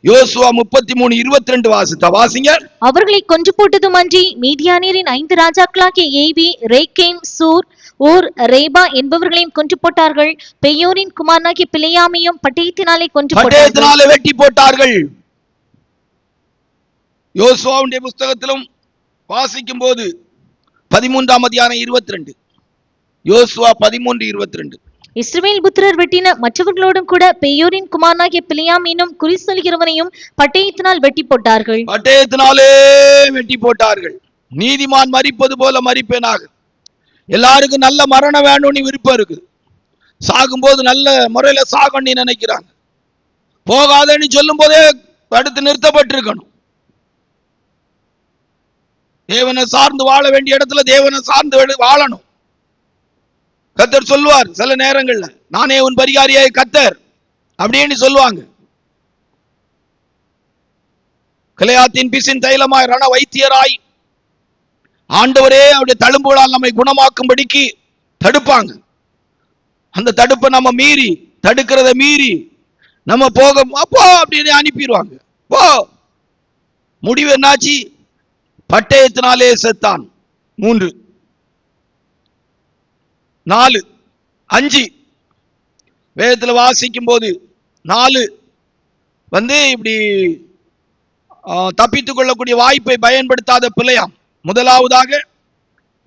யோசுவா 33:22 வாசித்தா. வாசிங்க. அவர்களை கொன்று போட்டதும் அன்றி மீதியானியரின் 5 ராஜாக்களாகிய ஏவி, ரேக்கேம், சூர், ஊர், ரேபா என்பவர்களையும் கொன்று போட்டார்கள். பெயோரின் குமாரனாகிய பிழையாமையும் பட்டயத்தினாலே வெட்டி போட்டார்கள். யோசுவாவுடைய புஸ்தகத்திலும் வாசிக்கும் போது 13ஆம் அதிகாரம் 22, யோசுவா 13:22, இஸ்ரவேல் புத்திரர் வெட்டின மற்றவர்களோடும் கூட பெயோரின் குமாரனாகிய பிழையாமையும் குறி சொல்கிறவனையும் பட்டயத்தினால் வெட்டி போட்டார்கள். பட்டயத்தினாலே வெட்டி போட்டார்கள். நீதிமான் மரிப்பது போல மரிப்பேனாக. எல்லாருக்கும் நல்ல மரணம் வேணும்னு விருப்பம் இருக்கு. சாகும்போது நல்ல முறையில சாகணும்னு நினைக்கிறாங்க. போகாதன்னு சொல்லும் போதே தடுத்து நிறுத்தப்பட்டிருக்கணும். தேவனை சார்ந்து வாழ வேண்டிய இடத்துல தேவனை சார்ந்து வாழணும். கர்த்தர் சொல்லுவார் சில நேரங்கள்ல, நானே உன் பரிகாரியாய் கர்த்தர் அப்படின்னு சொல்லுவாங்க. கிளையாத்தின் பிசின் தைலமாய் ரண வைத்தியராய் ஆண்டவரே அவருடைய தழும்புகளால் நம்மை குணமாக்கும்படிக்கு தடுப்பாங்க. அந்த தடுப்பை நம்ம மீறி, தடுக்கிறத மீறி நம்ம போக அப்போ அப்படின்னு அனுப்பிடுவாங்க. போ. முடிவு என்னாச்சு? பட்டயத்தினாலே செத்தான். 3, 4, 5 வேதத்தில் வாசிக்கும் போது 4 இப்படி தப்பித்துக் கொள்ளக்கூடிய வாய்ப்பை பயன்படுத்தாத பிள்ளையாம். முதலாவதாக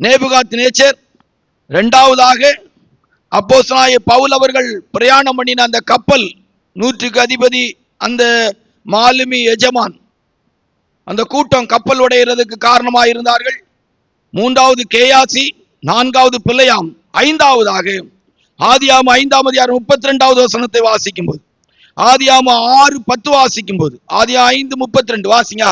நேபுகாத்நேச்சர், இரண்டாவதாக அப்போஸ்தலனாகிய பவுல் அவர்கள் பிரயாணம் பண்ணின அந்த கப்பல் 100க்கு அதிபதி அந்த மாலுமி எஜமான், அந்த கூட்டம் கப்பல் உடையிறதுக்கு காரணமாக இருந்தார்கள். 3வது கேயாசி, 4வது பிள்ளையாம், 5வதாக ஆதியாகமம் 5ஆம் அதிகாரம் 32வது வசனத்தை வாசிக்கும் போது, ஆதியாகமம் 6:10 வாசிக்கும் போது, ஆதியாகமம் 5:32 வாசிங்க.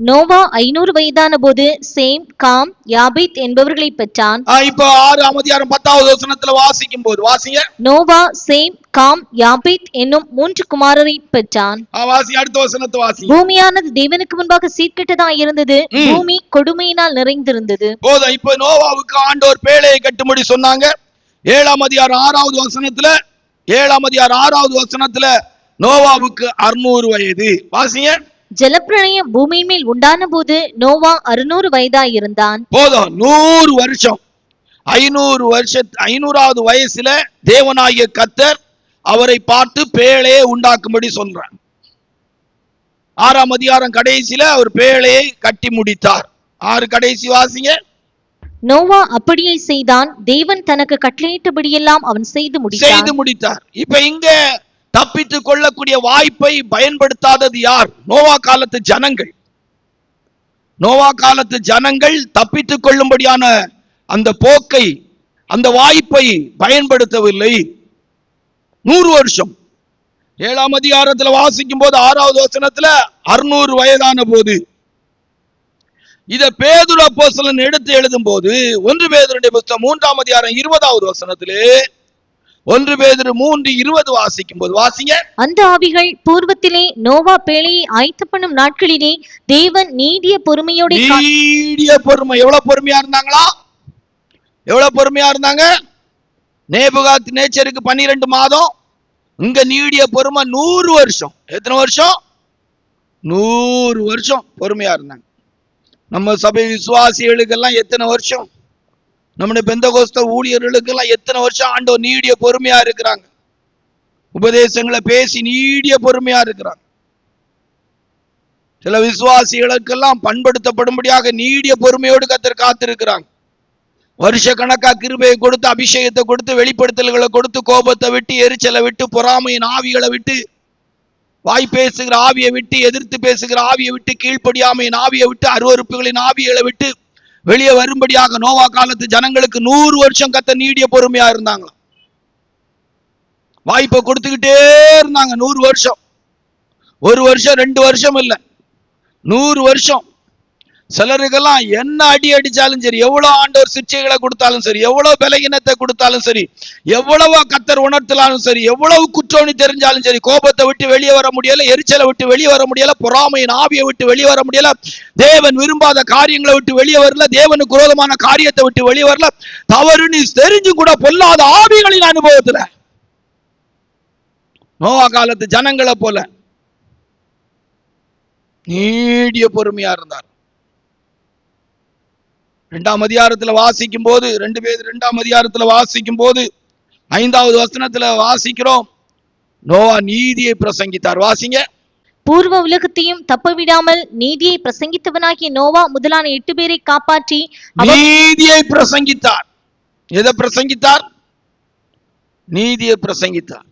நோவா 500 வயதான போது சேம், காம், யாபேத் என்பவர்களை பெற்றான். இப்போ 6ஆம் அதிகாரம் 10வது வசனத்துல வாசிக்கும் போது வாசிங்க. நோவா சேம், காம், யாபேத் என்னும் 3 குமாரரை பெற்றான். வாசி. அடுத்த வசனத்தை வாசி. பூமியானது தேவனுக்கு முன்பாக சீர்கெட்டதாய் இருந்தது, பூமி கொடுமையினால் நிறைந்திருந்தது. போதும். இப்போ நோவாவுக்கு ஆண்டவர் பேழையை கட்டும்படி சொன்னாங்க. 7ஆம் அதிகாரம் 6வது வசனத்துல, 7ஆம் அதிகாரம் 6வது வசனத்துல நோவாவுக்கு 600 வயது. வாசிங்க. ஜலப்பிரளயம் பூமியின் மேல் உண்டான போது நோவா 600 வயதாய் இருந்தான். போதும். 100 வருஷம். 500வது வயசுல தேவனாகிய கர்த்தர் அவரை பார்த்து பேழையை உண்டாக்கும்படி சொல்றார். 6ஆம் அதிகாரம் கடைசியில அவர் பேழையை கட்டி முடித்தார். 6 கடைசி வாசிங்க. நோவா அப்படியே செய்தான். தேவன் தனக்கு கட்டளையிட்டபடியெல்லாம் அவன் செய்து முடித்தார். இப்ப இங்க தப்பித்து கொள்ளக்கூடிய வாய்ப்பை பயன்படுத்தாதது யார்? நோவா காலத்து ஜனங்கள். நோவா காலத்து ஜனங்கள் தப்பித்துக் கொள்ளும்படியான அந்த போக்கை, அந்த வாய்ப்பை பயன்படுத்தவில்லை. 100 வருஷம் 7ஆம் அதிகாரத்துல வாசிக்கும் போது 6வது வசனத்துல 600 வயதான போது, இத பேதுரு அப்போஸ்தலன் எடுத்து எழுதும் போது 1 பேதுருடைய புத்தகம் 3ஆம் அதிகாரம் 20வது வசனத்திலே 1 பேதுரு 3:20 வாசிக்கும் போது வாசிங்க. அந்த ஆவிகள் பூர்வத்திலே நோவா பேழையை ஆயத்த பண்ணும் நாட்களிலே தேவன் நீடிய பொறுமை. எவ்வளவு பொறுமையா இருந்தாங்களா? எவ்வளவு பொறுமையா இருந்தாங்க? நேபுகாத் நேச்சருக்கு 12 மாதம், இங்க நீடிய பொறுமை 100 வருஷம். எத்தனை வருஷம்? 100 வருஷம் பொறுமையா இருந்தாங்க. நம்ம சபை விசுவாசிகளுக்கெல்லாம் எத்தனை வருஷம்? நம்முடைய பெந்தகோஸ்த ஊழியர்களுக்கெல்லாம் எத்தனை வருஷம் ஆண்டவர் நீடிய பொறுமையா இருக்கிறாங்க. உபதேசங்களை பேசி நீடிய பொறுமையா இருக்கிறாங்க. சில விசுவாசிகளுக்கெல்லாம் பண்படுத்தப்படும்படியாக நீடிய பொறுமையோடு கர்த்தர் காத்திருக்கிறாங்க. வருஷ கணக்கா கிருபையை கொடுத்து, அபிஷேகத்தை கொடுத்து, வெளிப்படுத்தல்களை கொடுத்து, கோபத்தை விட்டு, எரிச்சலை விட்டு, பொறாமையின் ஆவிகளை விட்டு, வாய் பேசுகிற ஆவியை விட்டு, எதிர்த்து பேசுகிற ஆவியை விட்டு, கீழ்ப்படியாமையின் ஆவியை விட்டு, அருவருப்புகளின் ஆவிகளை விட்டு வெளியே வரும்படியாக நோவா காலத்து ஜனங்களுக்கு 100 வருஷம் கர்த்தர் நீடிய பொறுமையா இருந்தாங்க. வாய்ப்பை கொடுத்துக்கிட்டே இருந்தாங்க 100 வருஷம். 1 வருஷம் 2 வருஷம் இல்ல, 100 வருஷம். சிலருக்கெல்லாம் என்ன அடி அடிச்சாலும் சரி, எவ்வளவு ஆண்டவர் சிக்ஷைகளை கொடுத்தாலும் சரி, எவ்வளவு பலகீனத்தை கொடுத்தாலும் சரி, எவ்வளவு கர்த்தர் உணர்த்தலாலும் சரி, எவ்வளவு குற்றோணி தெரிஞ்சாலும் சரி, கோபத்தை விட்டு வெளியே வர முடியல, எரிச்சலை விட்டு வெளியே வர முடியல, பொறாமையின் ஆவியை விட்டு வெளியே வர முடியல, தேவன் விரும்பாத காரியங்களை விட்டு வெளியே வரல, தேவனுக்கு விரோதமான காரியத்தை விட்டு வெளியே வரல, தவறுன்னு தெரிஞ்சு கூட பொல்லாத ஆவிகளின் அனுபவத்துல நோவா காலத்து ஜனங்களை போல நீடிய பொறுமையா இருந்தார். 2ஆம் அதிகாரத்துல வாசிக்கும் போது 2 பேதுரு 2ஆம் அதிகாரத்துல வாசிக்கும் போது 5வது வசனத்துல வாசிக்கிறோம், நோவா நீதியை பிரசங்கித்தார். வாசிங்க. பூர்வ உலகத்தையும் தப்ப விடாமல் நீதியை பிரசங்கித்தவனாகிய நோவா முதலான 8 பேரை காப்பாற்றி நீதியை பிரசங்கித்தார். எதை பிரசங்கித்தார்? நீதியை பிரசங்கித்தார்.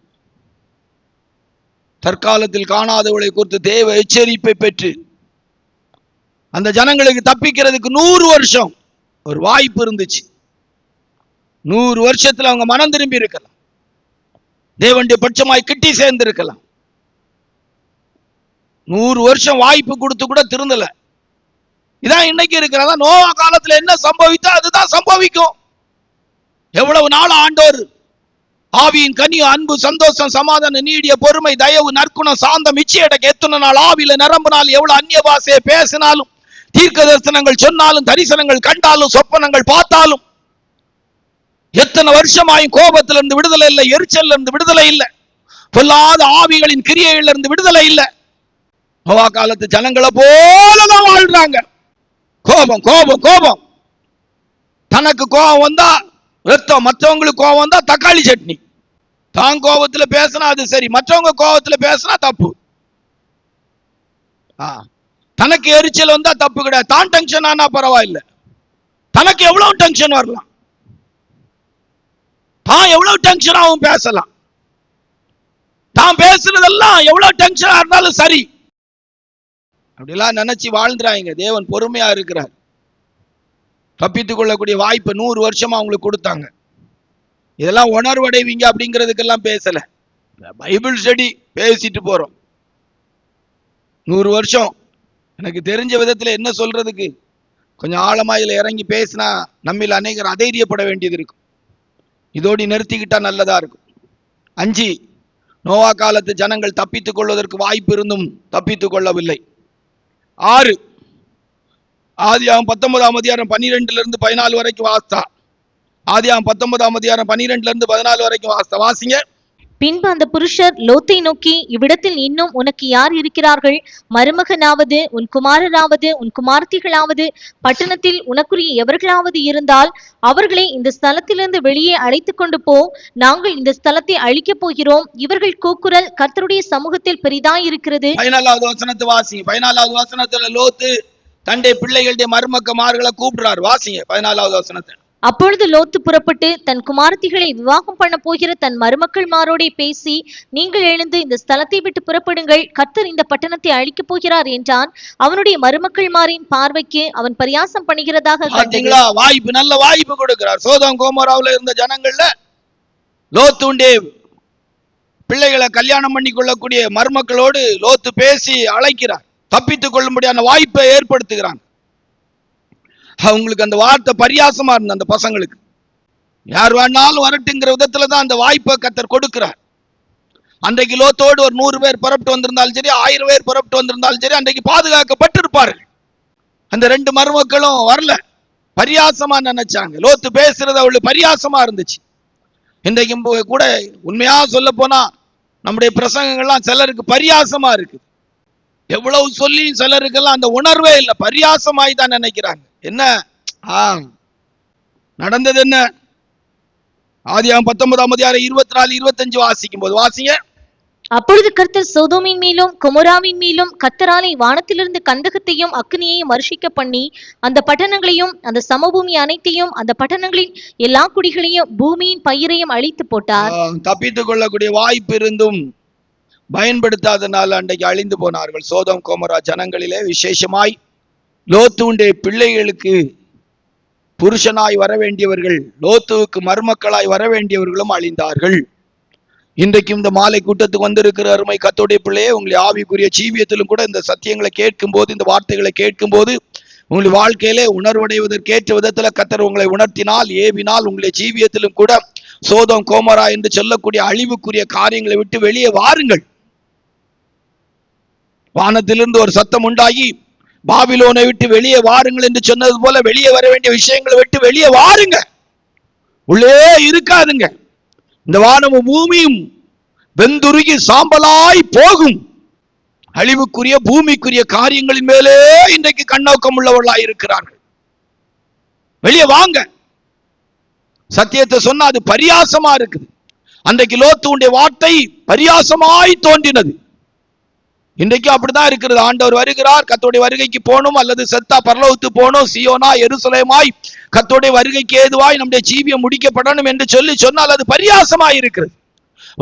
தற்காலத்தில் காணாதவளை குறித்து தேவ எச்சரிப்பை பெற்று அந்த ஜனங்களுக்கு தப்பிக்கிறதுக்கு 100 வருஷம் ஒரு வாய்ப்பு இருந்துச்சு. 100 வருஷத்துல அவங்க மனம் திரும்பி இருக்கலாம், தேவனுடைய பட்சமாய் கிட்டி சேர்ந்து இருக்கலாம். 100 வருஷம் வாய்ப்பு கொடுத்து கூட திருந்தல. இதான் இன்னைக்கு இருக்கிறதா. நோவா காலத்துல என்ன சம்பவித்தோ அதுதான் சம்பவிக்கும். எவ்வளவு நாள் ஆண்டவர் ஆவியின் கனி, அன்பு, சந்தோஷம், சமாதானம், நீடிய பொறுமை, தயவு, நற்குணம், சாந்தம், இச்சையடக்க எத்தனை நாள் ஆவியில நிரம்பினாலும், எவ்வளவு அந்நிய பாஷையை பேசினாலும், தீர்க்க தரிசனங்கள் சொன்னாலும், தரிசனங்கள் கண்டாலும், சொப்பனங்கள் பார்த்தாலும், எத்தனை வருஷமாயும் கோபத்தில இருந்து விடுதலை இல்லை, எரிச்சல்ல இருந்து விடுதலை இல்லை, பொல்லாத ஆவிகளின் கிரியையில இருந்து விடுதலை இல்லை. நோவா காலத்து ஜனங்களை போலதான் வாழ்றாங்க. கோபம் கோபம் கோபம். தனக்கு கோபம் வந்தா ரத்தம், மற்றவங்களுக்கு கோபம் வந்தா தக்காளி சட்னி. தான் கோபத்துல பேசினா அது சரி, மற்றவங்க கோபத்துல பேசினா தப்பு. தனக்கு எரிச்சல் வந்தா தப்பு கிடையாது, தான் டென்ஷன் ஆனா பரவாயில்ல. தனக்கு எவ்வளவு டென்ஷன் வரலாம், தான் எவ்வளவு டென்ஷனாகவும் பேசலாம், தான் பேசுறதெல்லாம் எவ்வளவு டென்ஷனா இருந்தாலும் சரி. அப்படிலாம் நினைச்சு வாழ்ந்துறாங்க. தேவன் பொறுமையா இருக்கிறார். தப்பித்துக் கொள்ளக்கூடிய வாய்ப்பை 100 வருஷமா அவங்களுக்கு கொடுத்தாங்க. இதெல்லாம் உணர்வடைவீங்க அப்படிங்கிறதுக்கெல்லாம் பேசல, பைபிள் ஸ்டடி பேசிட்டு போறோம். 100 வருஷம் எனக்கு தெரிஞ்ச விதத்துல என்ன சொல்றதுக்கு, கொஞ்சம் ஆழமா இதுல இறங்கி பேசினா நம்மில் அநேகர் அதைரியப்பட வேண்டியது இருக்கும். இதோடு நிறுத்திக்கிட்டா நல்லதா இருக்கும். 5, நோவா காலத்து ஜனங்கள் தப்பித்துக் கொள்வதற்கு வாய்ப்பு இருந்தும் தப்பித்துக் கொள்ளவில்லை. 6, ஆதியாகமம் 19ஆம் அதிகாரம் 12 இருந்து 14 வரைக்கும் வாசித்தா. ஆதியாகமம் 19ஆம் அதிகாரம் 12 இருந்து 14 வரைக்கும் வாசிங்க. பின்பு அந்த புருஷர் லோத்தை நோக்கி, இவ்விடத்தில் இன்னும் உனக்கு யார் இருக்கிறார்கள்? மருமகனாவது, உன் குமாரராவது, உன் குமார்த்திகளாவது, பட்டணத்தில் உனக்குரிய எவர்களாவது இருந்தால் அவர்களை இந்த ஸ்தலத்திலிருந்து வெளியே அழைத்து கொண்டு போ. நாங்கள் இந்த ஸ்தலத்தை அழிக்கப் போகிறோம். இவர்கள் கூக்குரல் கர்த்தருடைய சமூகத்தில் பெரிதாயிருக்கிறது. 14வது வசனத்தை வாசி. 14வது வசனத்துல லோத்து தன்னுடைய பிள்ளைகளுடைய மருமக்கமார்களை கூப்பிடுறார். வாசிங்க 14வது வசனத்தை. அப்பொழுது லோத்து புறப்பட்டு தன் குமாரத்திகளை விவாகம் பண்ண போகிற தன் மருமக்கள்மாரோடே பேசி, நீங்கள் எழுந்து இந்த ஸ்தலத்தை விட்டு புறப்படுங்கள், கர்த்தர் இந்த பட்டணத்தை அழிக்கப் போகிறார் என்றான். அவனுடைய மருமக்கள்மாரின் பார்வைக்கு அவன் பரியாசம் பண்ணுகிறதாக கண்டீங்களா? வாய்ப்பு, நல்ல வாய்ப்பு கொடுக்கிறார். சோதோம் கோமோராவுல இருந்த ஜனங்கள்ல லோத்துடைய பிள்ளைகளை கல்யாணம் பண்ணி கொள்ளக்கூடிய மருமக்களோடு லோத்து பேசி அழைக்கிறார். தப்பித்துக் கொள்ளும்படியான வாய்ப்பை ஏற்படுத்துகிறான். அவங்களுக்கு அந்த வார்த்தை பரியாசமா இருந்த அந்த பசங்களுக்கு, யார் வேணாலும் வரட்டுங்கிற விதத்துல தான் அந்த வாய்ப்பை கர்த்தர் கொடுக்கிறார். அன்றைக்கு லோத்தோடு ஒரு 100 பேர் புறப்பட்டு வந்திருந்தாலும் சரி, 1000 பேர் புறப்பட்டு வந்திருந்தாலும் சரி, அன்றைக்கு பாதுகாக்கப்பட்டிருப்பார்கள். அந்த 2 மருமக்களும் வரல, பரியாசமா நினைச்சாங்க. லோத்து பேசுறது அவளுக்கு பரியாசமா இருந்துச்சு. இன்றைக்கும் கூட உண்மையா சொல்ல போனா நம்முடைய பிரசங்கங்கள்லாம் சிலருக்கு பரியாசமா இருக்கு. எவ்வளவு சொல்லி சிலருக்கெல்லாம் அந்த உணர்வே இல்லை, பரியாசமாய் தான் நினைக்கிறாங்க. என்ன நடந்தது? என்ன? ஆதியாகமம் 19ஆம் அதிகாரம் 24, 25 வாசிக்கும் போது வாசிங்க. அப்பொழுது கர்த்தர் சோதோமின் மேலும் கொமோராவின் மேலும் கர்த்தராலே வானத்திலிருந்து கந்தகத்தையும் அக்னியையும் வருஷிக்க பண்ணி அந்த பட்டணங்களையும் அந்த சமபூமி அனைத்தையும் அந்த பட்டணங்களின் எல்லா குடிகளையும் பூமியின் பயிரையும் அழித்து போட்டார். தப்பித்துக் கொள்ளக்கூடிய வாய்ப்பு இருந்தும் பயன்படுத்தாதனால அன்றைக்கு அழிந்து போனார்கள். சோதோம் கோமோரா ஜனங்களிலே விசேஷமாய் லோத்துடைய பிள்ளைகளுக்கு புருஷனாய் வர வேண்டியவர்கள், லோத்துவுக்கு மருமக்களாய் வர வேண்டியவர்களும் அழிந்தார்கள். இன்றைக்கும் இந்த மாலை கூட்டத்துக்கு வந்திருக்கிற அருமை கர்த்தருடைய பிள்ளையே, உங்களுடைய ஆவிக்குரிய ஜீவியத்திலும் கூட இந்த சத்தியங்களை கேட்கும் போது, இந்த வார்த்தைகளை கேட்கும் போது, உங்களுடைய வாழ்க்கையிலே உணர்வடைவதற்கேற்ற விதத்துல கர்த்தர் உங்களை உணர்த்தினால், ஏவினால், உங்களுடைய ஜீவியத்திலும் கூட சோதோம் கோமோரா என்று சொல்லக்கூடிய அழிவுக்குரிய காரியங்களை விட்டு வெளியே வாருங்கள். வானத்திலிருந்து ஒரு சத்தம் உண்டாகி பாபிலோனை விட்டு வெளியே வாருங்கள் என்று சொன்னது போல வெளியே வர வேண்டிய விஷயங்களை விட்டு வெளியே வாருங்க. உள்ளே இருக்காதுங்க. இந்த வானமும் பூமியும் வெந்துருகி சாம்பலாய் போகும். அழிவுக்குரிய பூமிக்குரிய காரியங்களின் மேலே இன்றைக்கு கண்ணோக்கம் உள்ளவர்களாய் இருக்கிறார்கள். வெளியே வாங்க. சத்தியத்தை சொன்னா அது பரியாசமா இருக்குது. அன்றைக்கு லோத்துடைய வார்த்தை பரியாசமாய் தோன்றினது. இன்றைக்கு அப்படிதான் இருக்கிறது. ஆண்டவர் வருகிறார், கர்த்தருடைய வருகைக்கு போகணும், அல்லது செத்தா பரலோகத்து போகணும், சியோனா எருசலேமாய் கர்த்தருடைய வருகைக்கு ஏதுவாய் நம்முடைய ஜீவியம் முடிக்கப்படணும் என்று சொன்னால் அது பரியாசமாய் இருக்கிறது.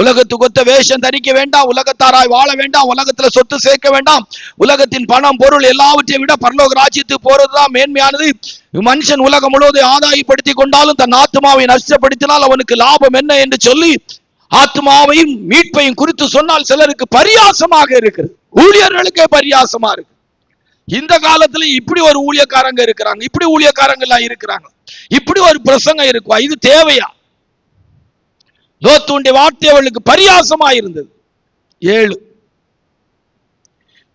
உலகத்துக்கு ஒத்த வேஷம் தரிக்க வேண்டாம், உலகத்தாராய் வாழ வேண்டாம், உலகத்துல சொத்து சேர்க்க வேண்டாம், உலகத்தின் பணம் பொருள் எல்லாவற்றையும் விட பரலோக ராஜ்யத்துக்கு போறதுதான் மேன்மையானது. மனுஷன் உலகம் முழுவதும் ஆதாயப்படுத்தி கொண்டாலும் தன் ஆத்மாவை நஷ்டப்படுத்தினால் அவனுக்கு லாபம் என்ன என்று சொல்லி ஆத்மாவையும் மீட்பையும் குறித்து சொன்னால் சிலருக்கு பரியாசமாக இருக்கிறது. ஊழியர்களுக்கே பரியாசமா இருக்கு. இந்த காலத்துல இப்படி ஒரு ஊழியக்காரங்க இருக்கிறாங்க, இப்படி ஊழியக்காரங்க எல்லாம் இருக்கிறாங்க, இப்படி ஒரு பிரசங்கம் இருக்குவா? இது தேவையா? லோத்துடைய வார்த்தை அவளுக்கு பரியாசமா இருந்தது. 7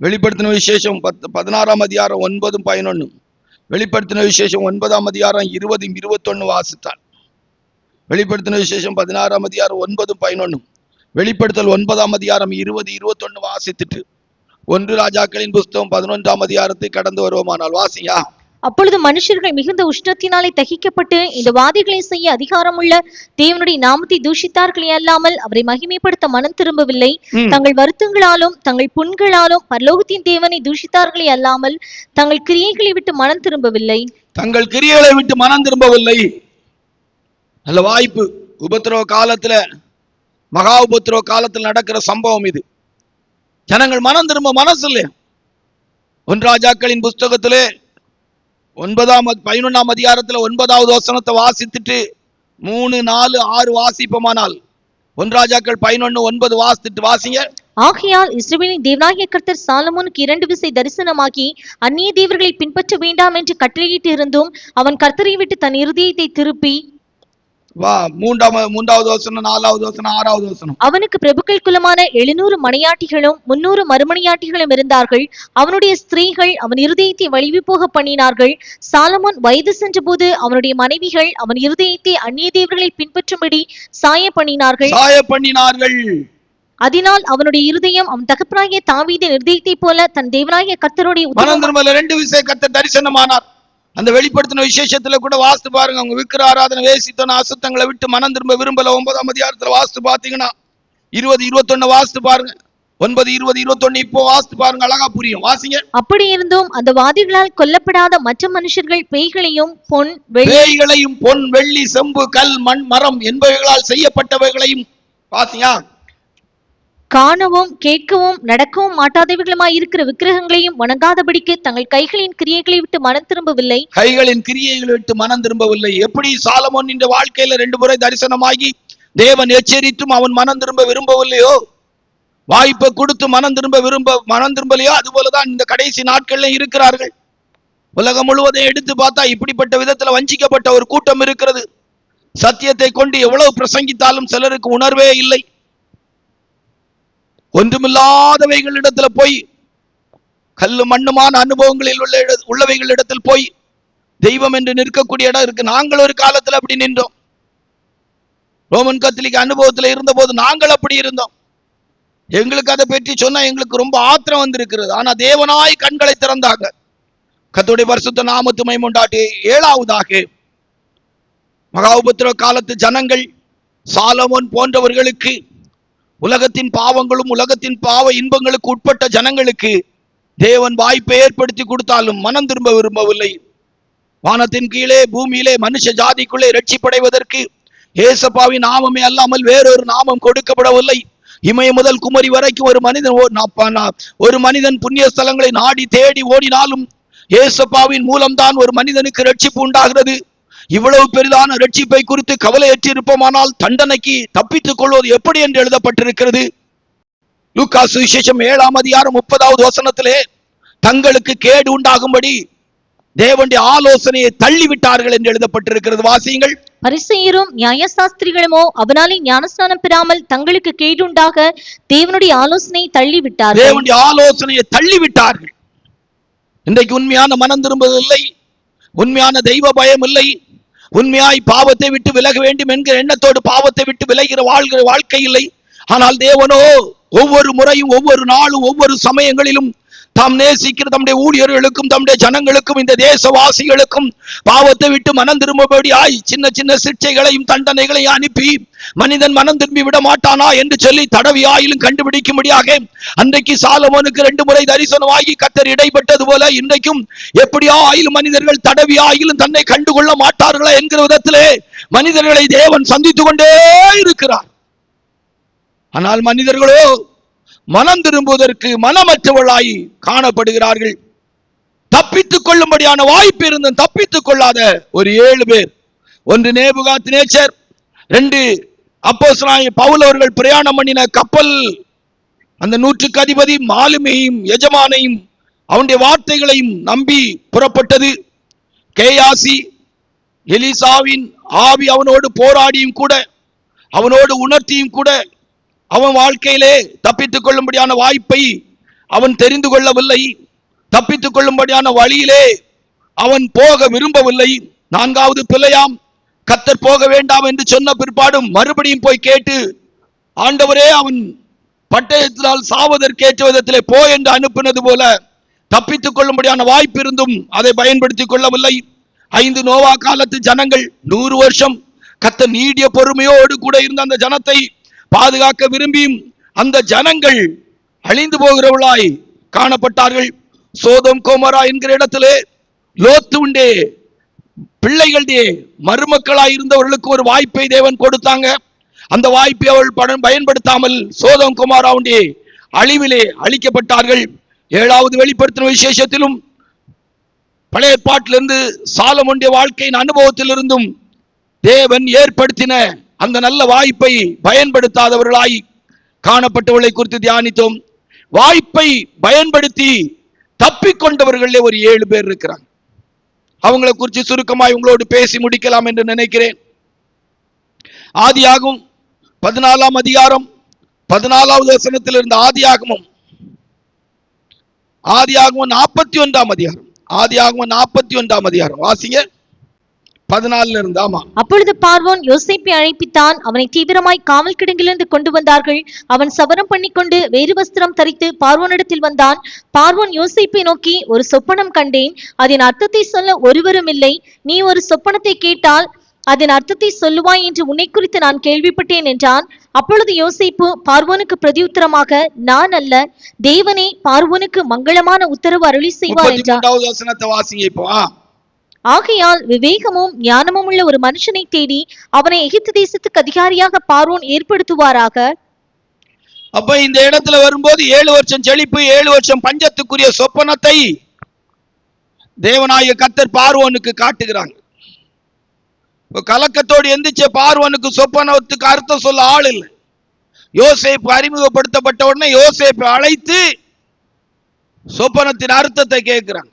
வெளிப்படுத்தின விசேஷம் 16ஆம் அதிகாரம் 9, 11. வெளிப்படுத்தின விசேஷம் 9ஆம் அதிகாரம் 20, 21 வாசித்தாள். வெளிப்படுத்தின விசேஷம் 16ஆம் அதிகாரம் 9, 11. வெளிப்படுத்தல் 9ஆம் அதிகாரம் 20, 21 வாசித்துட்டு 1 ராஜாக்களின் புஸ்தகம் 11ஆம் அதிகாரத்தை கடந்து வருவோமானால் வாசிங்க. அப்பொழுது மனுஷர்கள் மிகுந்த உஷ்ணத்தினாலே தகிக்கப்பட்டு இந்த வாதைகளை செய்ய அதிகாரமுள்ள தேவனுடைய நாமத்தை தூஷித்தார்களே அல்லாமல் அவரை மகிமைப்படுத்த மனம் திரும்பவில்லை. தங்கள் வருத்தங்களாலும் தங்கள் புண்களாலும் பரலோகத்தின் தேவனை தூஷித்தார்களே அல்லாமல் தங்கள் கிரியைகளை விட்டு மனம் திரும்பவில்லை. தங்கள் கிரியைகளை விட்டு மனம் திரும்பவில்லை. நல்ல வாய்ப்பு. உபத்திரவ காலத்துல, மகா உபத்திரவ காலத்தில் நடக்கிற சம்பவம் இது. ஜனங்கள் மனம் திரும்ப மனசு இல்லையா? 1 ராஜாக்களின் புஸ்தகத்திலே 11ஆம் அதிகாரத்துல 9வது வசனத்தை வாசித்துட்டு 3, 4, 6 வாசிப்போமானால் 1 ராஜாக்கள் 11:9 வாசித்துட்டு வாசிங்க. ஆகையால் இஸ்ரவேலின் தேவனாகிய கர்த்தர் சாலமோனுக்கு 2 விசை தரிசனமாகி அந்நிய தேவர்களை பின்பற்ற வேண்டாம் என்று கட்டளையிட்டு இருந்தும் அவன் கர்த்தரை விட்டு தன் இருதயத்தை திருப்பி 3வது வசனம், 4வது வசனம், 6வது வசனம். அவனுக்கு பிரபுக்கள் குலமான 700 மனையாட்டிகளும் 300 மறுமனையாட்டிகளும் இருந்தார்கள். அவனுடைய ஸ்திரீகள் அவன் இருதயத்தை வலிவு போக பண்ணினார்கள். சாலமோன் வயது சென்ற போது அவனுடைய மனைவிகள் அவன் இருதயத்தை அந்நிய தேவர்களை பின்பற்றும்படி சாய பண்ணினார்கள். அதனால் அவனுடைய இருதயம் அவன் தகப்பனாகிய தாவீதின் இருதயத்தை போல தன் தேவனாகிய கர்த்தருடைய 2 விசை கர்த்தர் தரிசனமானார். அந்த வெளிப்படுத்தின விசேஷத்துல கூட வாஸ்து பாருங்க. அவங்க விக்கிர ஆராதனை, வேசித்தன, அசுத்தங்களை விட்டு மனம் திரும்ப விரும்பல. 9ஆம் அதிகாரத்துல வாஸ்து பாத்தீங்கன்னா 20, 21 வாஸ்து பாருங்க. 9, 20, 21 இப்போ வாசித்து பாருங்க, அழகா புரியும். வாசிங்க. அப்படி இருந்தும் அந்த வாதிகளால் கொல்லப்படாத மற்ற மனுஷர்கள் பேய்களையும் பொன் வெள்ளி செம்பு கல் மண் மரம் என்பவைகளால் செய்யப்பட்டவைகளையும் வாசிங்க. காணவும் கேட்கவும் நடக்கவும் மாட்டாதவைகளுமாய் இருக்கிற விக்கிரகங்களையும் வணங்காதபடிக்கு தங்கள் கைகளின் கிரியைகளை விட்டு மனம் திரும்பவில்லை. எப்படி சாலமோன் இந்த வாழ்க்கையில 2 முறை தரிசனமாகி தேவன் எச்சரித்தும் அவன் மனம் திரும்ப விரும்பவில்லையோ, வாய்ப்பை கொடுத்து மனம் திரும்பலையோ, அதுபோலதான் இந்த கடைசி நாட்கள்ல இருக்கிறார்கள். உலகம் முழுவதும் எடுத்து பார்த்தா இப்படிப்பட்ட விதத்துல வஞ்சிக்கப்பட்ட ஒரு கூட்டம் இருக்கிறது. சத்தியத்தை கொண்டு எவ்வளவு பிரசங்கித்தாலும் சிலருக்கு உணர்வே இல்லை. ஒன்றுமில்லாதவைகளிடத்துல போய், கல்லு மண்ணுமான அனுபவங்களில் உள்ளவைகளிடத்தில் போய் தெய்வம் என்று நிற்கக்கூடிய இடம் இருக்கு. நாங்கள் ஒரு காலத்துல அப்படி நின்றோம். ரோமன் கத்தோலிக்க அனுபவத்துல இருந்த போது நாங்கள் அப்படி இருந்தோம். எங்களுக்கு அதை பற்றி சொன்னா எங்களுக்கு ரொம்ப ஆத்திரம் வந்திருக்கிறது. ஆனா தேவனாய் கண்களை திறந்தாங்க. கர்த்தருடைய பரிசுத்த நாமத்து மகிமை உண்டாகட்டும். 7வதாக, மகா உபத்திரவ காலத்து ஜனங்கள் சாலமோன் போன்றவர்களுக்கு, உலகத்தின் பாவங்களும் உலகத்தின் பாவ இன்பங்களுக்கு உட்பட்ட ஜனங்களுக்கு தேவன் வாய்ப்பை ஏற்படுத்தி கொடுத்தாலும் மனம் திரும்ப விரும்பவில்லை. வானத்தின் கீழே பூமியிலே மனுஷ ஜாதிக்குள்ளே ரட்சிப்படைவதற்கு ஏசப்பாவின் நாமமே அல்லாமல் வேறொரு நாமம் கொடுக்கப்படவில்லை. இமய முதல் குமரி வரைக்கும் ஒரு மனிதன் புண்ணிய ஸ்தலங்களை நாடி தேடி ஓடினாலும் ஏசப்பாவின் மூலம்தான் ஒரு மனிதனுக்கு ரட்சிப்பு உண்டாகிறது. இவ்வளவு பெரிதான ரட்சிப்பை குறித்து கவலையற்று இருப்போமானால் தண்டனைக்கு தப்பித்துக் கொள்வது எப்படி என்று எழுதப்பட்டிருக்கிறது. லூக்கா சுவிசேஷம் 7ஆம் அதிகாரம் 30வது வசனத்திலே தங்களுக்கு கேடு உண்டாகும்படி தேவனுடைய ஆலோசனையை தள்ளிவிட்டார்கள் என்று எழுதப்பட்டிருக்கிறது. வாசியுங்கள். பரிசேயரும் நியாயசாஸ்திரிகளுமோ அவனாலே ஞானஸ்நானம் பெறாமல் தங்களுக்கு கேடுண்டாக தேவனுடைய ஆலோசனையை தள்ளிவிட்டார்கள். இன்றைக்கு உண்மையான மனம் திரும்புதல் இல்லை, உண்மையான தெய்வ பயம் இல்லை, உண்மையாய் பாவத்தை விட்டு விலக வேண்டும் என்கிற எண்ணத்தோடு பாவத்தை விட்டு விலகிற வாழ்க்கை இல்லை. ஆனால் தேவனோ ஒவ்வொரு முறையும், ஒவ்வொரு நாளும், ஒவ்வொரு சமயங்களிலும் தாம் நேசிக்கிற தம்முடைய ஊழியர்களுக்கும் தம்முடைய ஜனங்களுக்கும் இந்த தேசவாசிகளுக்கும் பாவத்தை விட்டு மனம் திரும்பபடியாய் சின்ன சின்ன சிக்ஷைகளையும் தண்டனைகளையும் அனுப்பி மனிதன் மனம் திரும்பி விட மாட்டானா என்று சொல்லி தடவியாயிலும் கண்டுபிடிக்கும்படியாக அன்றைக்கு சாலமோனுக்கு 2 முறை தரிசனமாகி கர்த்தர் இடைப்பட்டது போல இன்றைக்கும் எப்படியா ஆயிலும் மனிதர்கள் தடவியாயிலும் தன்னை கண்டுகொள்ள மாட்டார்களா என்கிற விதத்திலே மனிதர்களை தேவன் சந்தித்துக் கொண்டே இருக்கிறார். ஆனால் மனிதர்களோ மனம் திரும்புவதற்கு மனமற்றவர்களாய் காணப்படுகிறார்கள். தப்பித்துக் கொள்ளும்படியான வாய்ப்பு இருந்தும் தப்பித்துக் கொள்ளாத ஒரு 7 பேர். 1 நேபுகாத்நேச்சர், 2 அப்போஸ்தலனாகிய பவுல் அவர்கள் பிரயாணம் பண்ணின கப்பல், அந்த 100க்கு அதிபதி மாலுமியையும் எஜமானையும் அவனுடைய வார்த்தைகளையும் நம்பி புறப்பட்டது. கேயாசி, எலிசாவின் ஆவி அவனோடு போராடியும் கூட, அவனோடு உணர்த்தியும் கூட அவன் வாழ்க்கையிலே தப்பித்துக் கொள்ளும்படியான வாய்ப்பை அவன் தெரிந்து கொள்ளவில்லை. தப்பித்துக் கொள்ளும்படியான வழியிலே அவன் போக விரும்பவில்லை. 4வது பிள்ளையாம் கர்த்தர் போக வேண்டாம் என்று சொன்ன பிற்பாடும் மறுபடியும் போய் கேட்டு, ஆண்டவரே அவன் பட்டயத்தினால் சாவதற்கேற்ற விதத்திலே போ என்று அனுப்பினது போல தப்பித்துக் கொள்ளும்படியான வாய்ப்பு இருந்தும் அதை பயன்படுத்திக் கொள்ளவில்லை. 5 நோவா காலத்து ஜனங்கள் 100 வருஷம் கர்த்தர் நீடிய பொறுமையோடு கூட இருந்த அந்த ஜனத்தை பாதுகாக்க விரும்பியும் அந்த ஜனங்கள் அழிந்து போகிறவர்களாய் காணப்பட்டார்கள். சோதோம் கோமரா என்கிற இடத்திலே லோத்துடைய பிள்ளைகளுடைய மருமக்களாய் இருந்தவர்களுக்கு ஒரு வாய்ப்பை தேவன் கொடுத்தாங்க. அந்த வாய்ப்பை அவள் பயன்படுத்தாமல் சோதோம் கோமராவுடைய அழிவிலே அழிக்கப்பட்டார்கள். 7வது வெளிப்படுத்தின விசேஷத்திலும் பழைய பாட்டிலிருந்து சாலமோனுடைய வாழ்க்கையின் அனுபவத்திலிருந்தும் தேவன் ஏற்படுத்தின அந்த நல்ல வாய்ப்பை பயன்படுத்தாதவர்களாய் காணப்பட்டவர்களை குறித்து தியானித்தோம். வாய்ப்பை பயன்படுத்தி தப்பிக்கொண்டவர்களே ஒரு 7 பேர் இருக்கிறாங்க. அவங்களை குறித்து சுருக்கமாய் உங்களோடு பேசி முடிக்கலாம் என்று நினைக்கிறேன். ஆதியாகமம் 14ஆம் அதிகாரம் 14வது வசனத்தில் இருந்த ஆதியாகமம் 41ஆம் அதிகாரம், ஆதியாகமம் 41ஆம் அதிகாரம் வாசிங்க. 14 இருந்து. ஆமா. அப்பொழுது பார்வோன் யோசேப்பை அழைப்பித்தான். அவனை தீவிரமாய் காவல் கிடங்கிலிருந்து கொண்டு வந்தார்கள். அவன் சவரம் பண்ணிக்கொண்டு வேறு வஸ்திரம் தரித்து பார்வோனிடத்தில் வந்தான். பார்வோன் யோசேப்பை நோக்கி, ஒரு சொப்பனம் கண்டேன், அதன் அர்த்தத்தை சொல்ல ஒருவரும் இல்லை. நீ ஒரு சொப்பனத்தை கேட்டால் அதன் அர்த்தத்தை சொல்லுவாய் என்று உன்னை குறித்து நான் கேள்விப்பட்டேன் என்றான். அப்பொழுது யோசேப்பு பார்வோனுக்கு பிரதியுத்தரமாக, நான் அல்ல, தேவனே பார்வோனுக்கு மங்களமான உத்தரவு அருளி செய்வார் என்றார். 33வது வசனத்தை வாசிங்க இப்போ. ஆகையால் விவேகமும் ஞானமும் உள்ள ஒரு மனுஷனை தேடி அவனை எகிப்து தேசத்துக்கு அதிகாரியாக பார்வோன் ஏற்படுத்துவாராக. அப்ப இந்த இடத்துல வரும்போது 7 வருஷம் செழிப்பு, 7 வருஷம் பஞ்சத்துக்குரிய சொப்பனத்தை தேவனாகிய கர்த்தர் பார்வோனுக்கு காட்டுகிறாங்க. கலக்கத்தோடு எந்திரிச்ச பார்வோனுக்கு சொப்பனத்துக்கு அர்த்தம் சொல்ல ஆள் இல்லை. யோசேப்பு அறிமுகப்படுத்தப்பட்ட உடனே யோசேப்பை அழைத்து சொப்பனத்தின் அர்த்தத்தை கேட்கிறாங்க.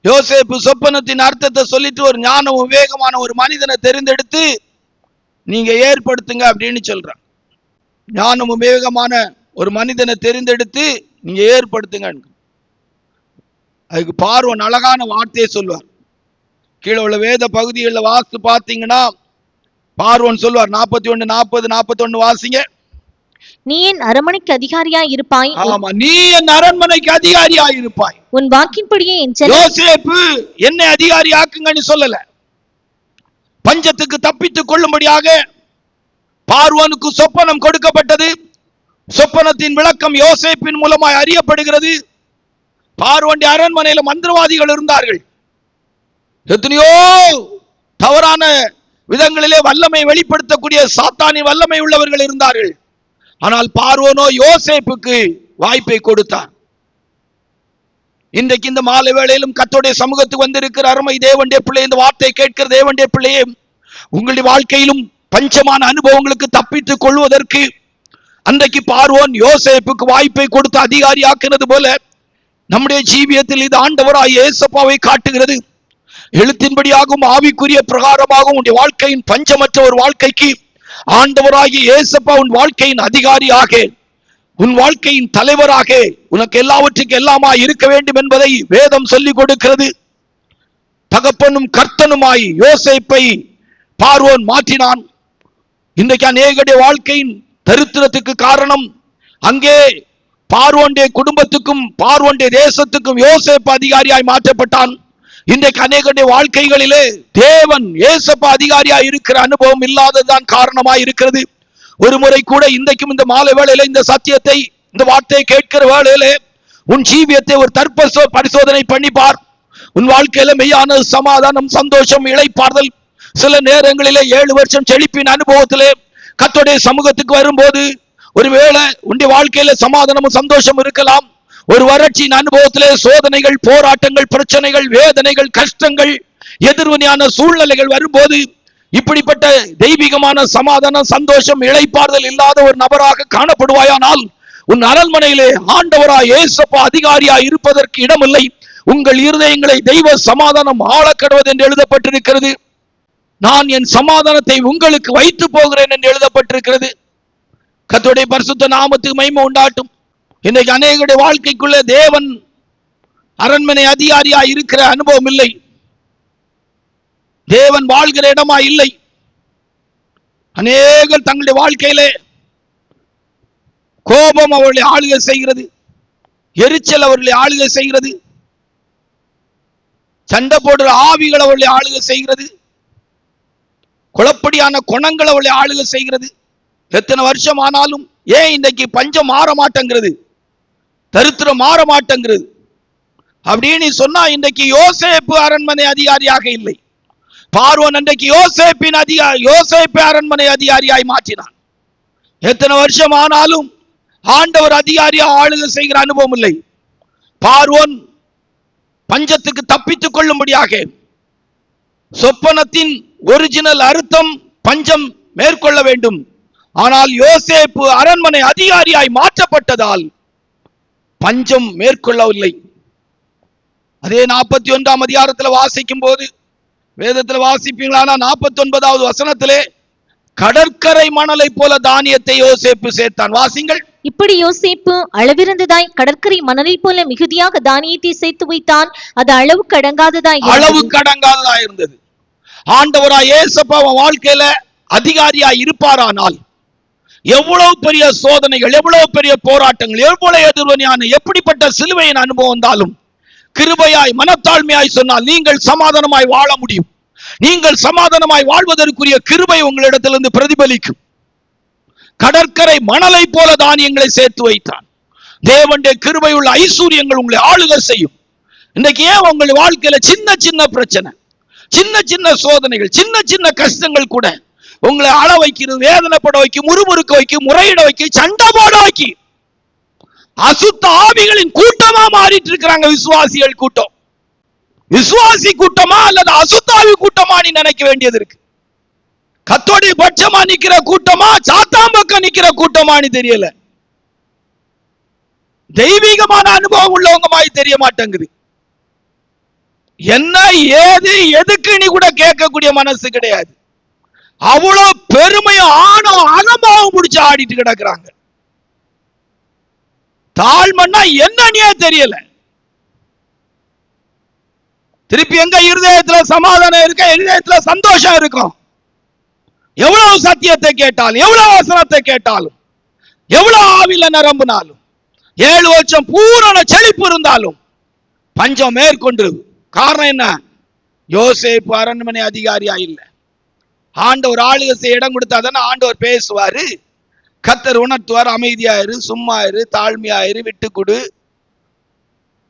யோசேப்பு சொப்பனத்தின் அர்த்தத்தை சொல்லிட்டு ஒரு ஞானம் விவேகமான ஒரு மனிதனை தெரிந்தெடுத்து நீங்க ஏற்படுத்துங்க அப்படின்னு சொல்றாங்க. ஞானம் விவேகமான ஒரு மனிதனை தெரிந்தெடுத்து நீங்க ஏற்படுத்துங்க. அதுக்கு பார்வோன் அழகான வார்த்தையை சொல்வார். கீழே உள்ள வேத பகுதிகளில் வாசித்து பார்த்தீங்கன்னா பார்வோன் சொல்வார். 41, 40, 41 வாசிங்க. நீ என் அரண்மனைக்கு அதிகாரியாய் இருப்பாய். ஆமா, நீ என் அரண்மனைக்கு அதிகாரியாய் இருப்பாய். உன் வாக்கின்படியே என் யோசேப்பு என்னை அதிகாரி ஆக்குங்கன்னு சொல்லல. பஞ்சத்துக்கு தப்பித்துக் கொள்ளும்படியாக பார்வோனுக்கு சொப்பனம் கொடுக்கப்பட்டது. சொப்பனத்தின் விளக்கம் யோசேப்பின் மூலமாய் அறியப்படுகிறது. பார்வோனுடைய அரண்மனையில மந்திரவாதிகள் இருந்தார்கள். எத்தனையோ தவறான விதங்களிலே வல்லமை வெளிப்படுத்தக்கூடிய சாத்தானின் வல்லமை உள்ளவர்கள் இருந்தார்கள். ஆனால் பார்வோனோ யோசேப்புக்கு வாய்ப்பை கொடுத்தார். இன்றைக்கு இந்த மாலை வேளையிலும் கர்த்தருடைய சமூகத்துக்கு வந்திருக்கிற அருமை தேவனுடைய பிள்ளை, இந்த வார்த்தை கேட்கிற தேவனுடைய பிள்ளையே, உங்களுடைய வாழ்க்கையிலும் பஞ்சமான அனுபவங்களுக்கு தப்பித்துக் கொள்வதற்கு அன்றைக்கு பார்வோன் யோசேப்புக்கு வாய்ப்பை கொடுத்து அதிகாரி ஆக்குறது போல நம்முடைய ஜீவியத்தில் இது ஆண்டவராகிய இயேசுவை காட்டுகிறது. எழுத்தின்படியாகவும் ஆவிக்குரிய பிரகாரமாகவும் உன்னுடைய வாழ்க்கையின் பஞ்சமற்ற ஒரு வாழ்க்கைக்கு ஆண்டவராகிய இயேசுப்பா உன் வாழ்க்கையின் அதிகாரியாக, உன் வாழ்க்கையின் தலைவராக, உனக்கு எல்லாவற்றுக்கும் எல்லாமா இருக்க வேண்டும் என்பதை வேதம் சொல்லிக் கொடுக்கிறது. தகப்பனும் கர்த்தனுமாய் யோசேப்பை பார்வோன் மாற்றினான். இன்றைக்கு அநேகருடைய வாழ்க்கையின் தரித்திரத்துக்கு காரணம் அங்கே பார்வோனுடைய குடும்பத்துக்கும் பார்வோனுடைய தேசத்துக்கும் யோசேப்பு அதிகாரியாய் மாற்றப்பட்டான். இன்றைக்கு அநேகருடைய வாழ்க்கைகளிலே தேவன் இயேசுப்பா அதிகாரியாய் இருக்கிற அனுபவம் இல்லாததுதான் காரணமாய் இருக்கிறது. ஒரு முறை கூட இன்றைக்கும் இந்த மாலை வேளையில இந்த சத்தியத்தை, இந்த வார்த்தையை கேட்கிற வேளையிலே உன் ஜீவியத்தை ஒரு பரிசோதனை பண்ணிப்பார். உன் வாழ்க்கையில மெய்யான சமாதானம், சந்தோஷம், இளைப்பாறுதல், சில நேரங்களிலே 7 வருஷம் செழிப்பின் அனுபவத்திலே கர்த்தருடைய சமூகத்துக்கு வரும்போது ஒருவேளை உன்னுடைய வாழ்க்கையில சமாதானமும் சந்தோஷம் இருக்கலாம். ஒரு வறட்சியின் அனுபவத்திலே சோதனைகள், போராட்டங்கள், பிரச்சனைகள், வேதனைகள், கஷ்டங்கள், எதிர்வினையான சூழ்நிலைகள் வரும்போது இப்படிப்பட்ட தெய்வீகமான சமாதானம், சந்தோஷம், இளைப்பாறுதல் இல்லாத ஒரு நபராக காணப்படுவாயானால் உன் அரண்மனையிலே ஆண்டவராய் இயேசுப்பா அதிகாரியாய் இருப்பதற்கு இடமில்லை. உங்கள் இருதயங்களை தெய்வ சமாதானம் ஆளக்கடுவது என்று எழுதப்பட்டிருக்கிறது. நான் என் சமாதானத்தை உங்களுக்கு வைத்து போகிறேன் என்று எழுதப்பட்டிருக்கிறது. கர்த்தருடைய பரிசுத்த நாமத்துக்கு மகிமை உண்டாட்டும். இன்றைக்கு அநேகருடைய வாழ்க்கைக்குள்ள தேவன் அரண்மனை அதிகாரியா இருக்கிற அனுபவம் இல்லை. தேவன் வாழ்கிற இடமா இல்லை. அநேகர் தங்களுடைய வாழ்க்கையிலே கோபம் அவர்களை ஆளுகை செய்கிறது, எரிச்சல் அவர்களை ஆளுகை செய்கிறது, சண்டை போடுற ஆவிகள் அவர்களை ஆளுகை செய்கிறது, குழப்படியான குணங்கள் அவர்களை ஆளுகை செய்கிறது. எத்தனை வருஷம் ஆனாலும் ஏன் இன்றைக்கு பஞ்சம் மாற மாட்டேங்கிறது, தரித்திரம் மாற மாட்டேங்கிறது அப்படின்னு சொன்னா, இன்றைக்கு யோசேப்பு அரண்மனை அதிகாரியாக இல்லை. பார்வோன் அன்றைக்கு யோசேப்பு அரண்மனை அதிகாரியாய் மாற்றினான். எத்தனை வருஷம் ஆனாலும் ஆண்டவர் அதிகாரியா ஆளுகை செய்கிற அனுபவம் இல்லை. பார்வோன் பஞ்சத்துக்கு தப்பித்துக் கொள்ளும்படியாக சொப்பனத்தின் ஒரிஜினல் அர்த்தம் பஞ்சம் மேற்கொள்ள வேண்டும். ஆனால் யோசேப்பு அரண்மனை அதிகாரியாய் மாற்றப்பட்டதால் பஞ்சம் மேற்கொள்ளவில்லை. அதே 41ஆம் அதிகாரத்தில் வாசிக்கும் போது, வேதத்தில் வாசிப்பீங்களானா 49வது வசனத்திலே கடற்கரை மணலை போல தானியத்தை யோசேப்பு சேர்த்தான். வாசிங்கள். இப்படி யோசேப்பு அளவிருந்ததாய் கடற்கரை மணலை போல மிகுதியாக தானியத்தை சேர்த்து வைத்தான். அது அளவுக்கு அடங்காததாய் இருந்தது. ஆண்டவராய் இயேசுப்பா வாழ்க்கையில அதிகாரியாய் இருப்பாரானால் எவ்வளவு பெரிய சோதனைகள், எவ்வளவு பெரிய போராட்டங்கள், எவ்வளவு எதிர்வினையான எப்படிப்பட்ட சிலுவையின் அனுபவம் வந்தாலும் கிருபையாய் மனத்தாழ்மையாய் சொன்னால் நீங்கள் சமாதானமாய் வாழ முடியும். நீங்கள் சமாதானமாய் வாழ்வதற்குரிய கிருபை உங்களிடத்திலிருந்து பிரதிபலிக்கும். கடற்கரை மணலை போல தானியங்களை சேர்த்து வைத்தான். தேவனுடைய கிருபை உள்ள ஐஸ்வர்யங்கள் உங்களை ஆளுகை செய்யும். இன்னைக்கு ஏன் உங்கள் வாழ்க்கையில சின்ன சின்ன பிரச்சனை, சின்ன சின்ன சோதனைகள், சின்ன சின்ன கஷ்டங்கள் கூட உங்களை அழ வைக்கிறது, வேதனைப்பட வைக்கும், முறுமுறுக்க வைக்கும், முறையிட வைக்கும், சண்டை போட வைக்கும். அசுத்த ஆவிகளின் கூட்டமா மாறிட்டு இருக்கிறாங்க விசுவாசிகள் கூட்டம். விசுவாசி கூட்டமா அல்லது அசுத்தாவி கூட்டமா நீ நினைக்க வேண்டியது இருக்கு. கத்தோடைய பட்சமா நிக்கிற கூட்டமா, சாத்தான் பக்கம் நிக்கிற கூட்டமானு தெரியல. தெய்வீகமான அனுபவம் உள்ளவங்க மாதிரி தெரிய மாட்டேங்குது. என்ன ஏது எதுக்கு நீ கூட கேட்கக்கூடிய மனசு கிடையாது. அவ்வளவு பெருமையும் ஆணவம் அகம்பாவம் முடிச்சு ஆடிட்டு கிடக்குறாங்க. தாழ்மன்னா என்னன்னே தெரியல. திருப்பி எங்க இருதயத்துல சமாதானம் இருக்க, இருதயத்துல சந்தோஷம் இருக்கும். எவ்வளவு சத்தியத்தை கேட்டாலும், எவ்வளவு வசனத்தை கேட்டாலும், எவ்வளவு ஆவில நிரம்பினாலும், 7 வருஷம் பூரண செழிப்பு இருந்தாலும் பஞ்சம் மேற்கொண்டு. காரணம் என்ன? யோசேப்பு அரண்மனை அதிகாரியா இல்ல. ஆண்டவர் ஆளுகை செய்ய இடம் கொடுத்தாதானே ஆண்டவர் பேசுவாரு. கர்த்தர் உணர்த்துவார், அமைதியாயிரு, சும்மாயிரு, தாழ்மையாயிரு, விட்டு கொடு,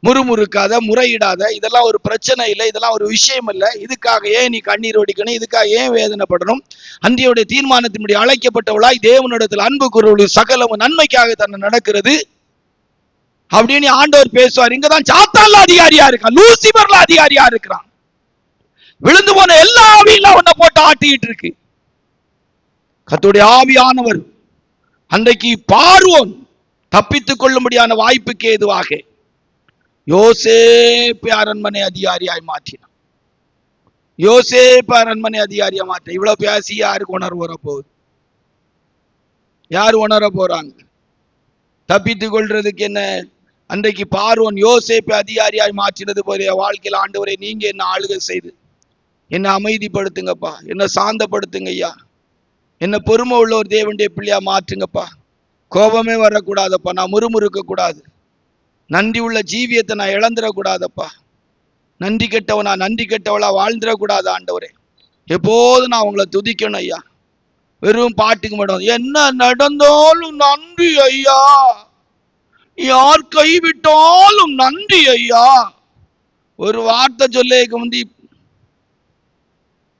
முறுமுறுக்காத, முறையிடாத. இதெல்லாம் ஒரு பிரச்சனை இல்லை, இதெல்லாம் ஒரு விஷயம் இல்லை. இதுக்காக ஏன் நீ கண்ணீர் வடிக்கணும், இதுக்காக ஏன் வேதனைப்படணும்? அன்றைய தீர்மானத்தின்படி அழைக்கப்பட்டவளாய் தேவனிடத்தில் அன்பு கூறுவது சகலமும் நன்மைக்காக தன்னை நடக்கிறது அப்படின்னு ஆண்டவர் பேசுவார். இங்கதான் சாத்தான்ல அதிகாரியா இருக்கான், லூசிபர்ல அதிகாரியா இருக்கிறான். விழுந்து போன எல்லா ஆவியில அவனை போட்டு ஆட்டிட்டு இருக்கு. கர்த்தருடைய ஆவியானவர் அன்றைக்கு பார்வோன் தப்பித்துக் கொள்ளும்படியான வாய்ப்புக்கு ஏதுவாக யோசேப்பு அரண்மனை அதிகாரியாய் மாற்றினான். யோசேப்பு அரண்மனை அதிகாரியா மாற்ற இவ்வளவு பேசி யாருக்கு உணர்வு வர போகுது? யாரு உணர போறாங்க? தப்பித்துக் கொள்றதுக்கு என்ன? அன்றைக்கு பார்வோன் யோசேப்பு அதிகாரியாய் மாற்றினது போல வாழ்க்கையில் ஆண்டவரை நீங்க என்ன ஆளுகை செய்து என்ன அமைதிப்படுத்துங்கப்பா, என்ன சாந்தப்படுத்துங்க ஐயா, என்ன பொறுமை உள்ள ஒரு தேவனுடைய பிள்ளையா மாற்றுங்கப்பா. கோபமே வரக்கூடாதப்பா, நான் முறுமுறுக்க கூடாது, நன்றி உள்ள ஜீவியத்தை நான் இழந்துடக்கூடாதப்பா, நன்றி கெட்டவளா வாழ்ந்துடக்கூடாது ஆண்டவரே. எப்போதும் நான் உங்களை துதிக்கணும் ஐயா. வெறும் பாட்டுக்கு மட்டும் என்ன நடந்தாலும் நன்றி ஐயா, யார் கைவிட்டாலும் நன்றி ஐயா. ஒரு வார்த்தை சொல்லேக்கு வந்து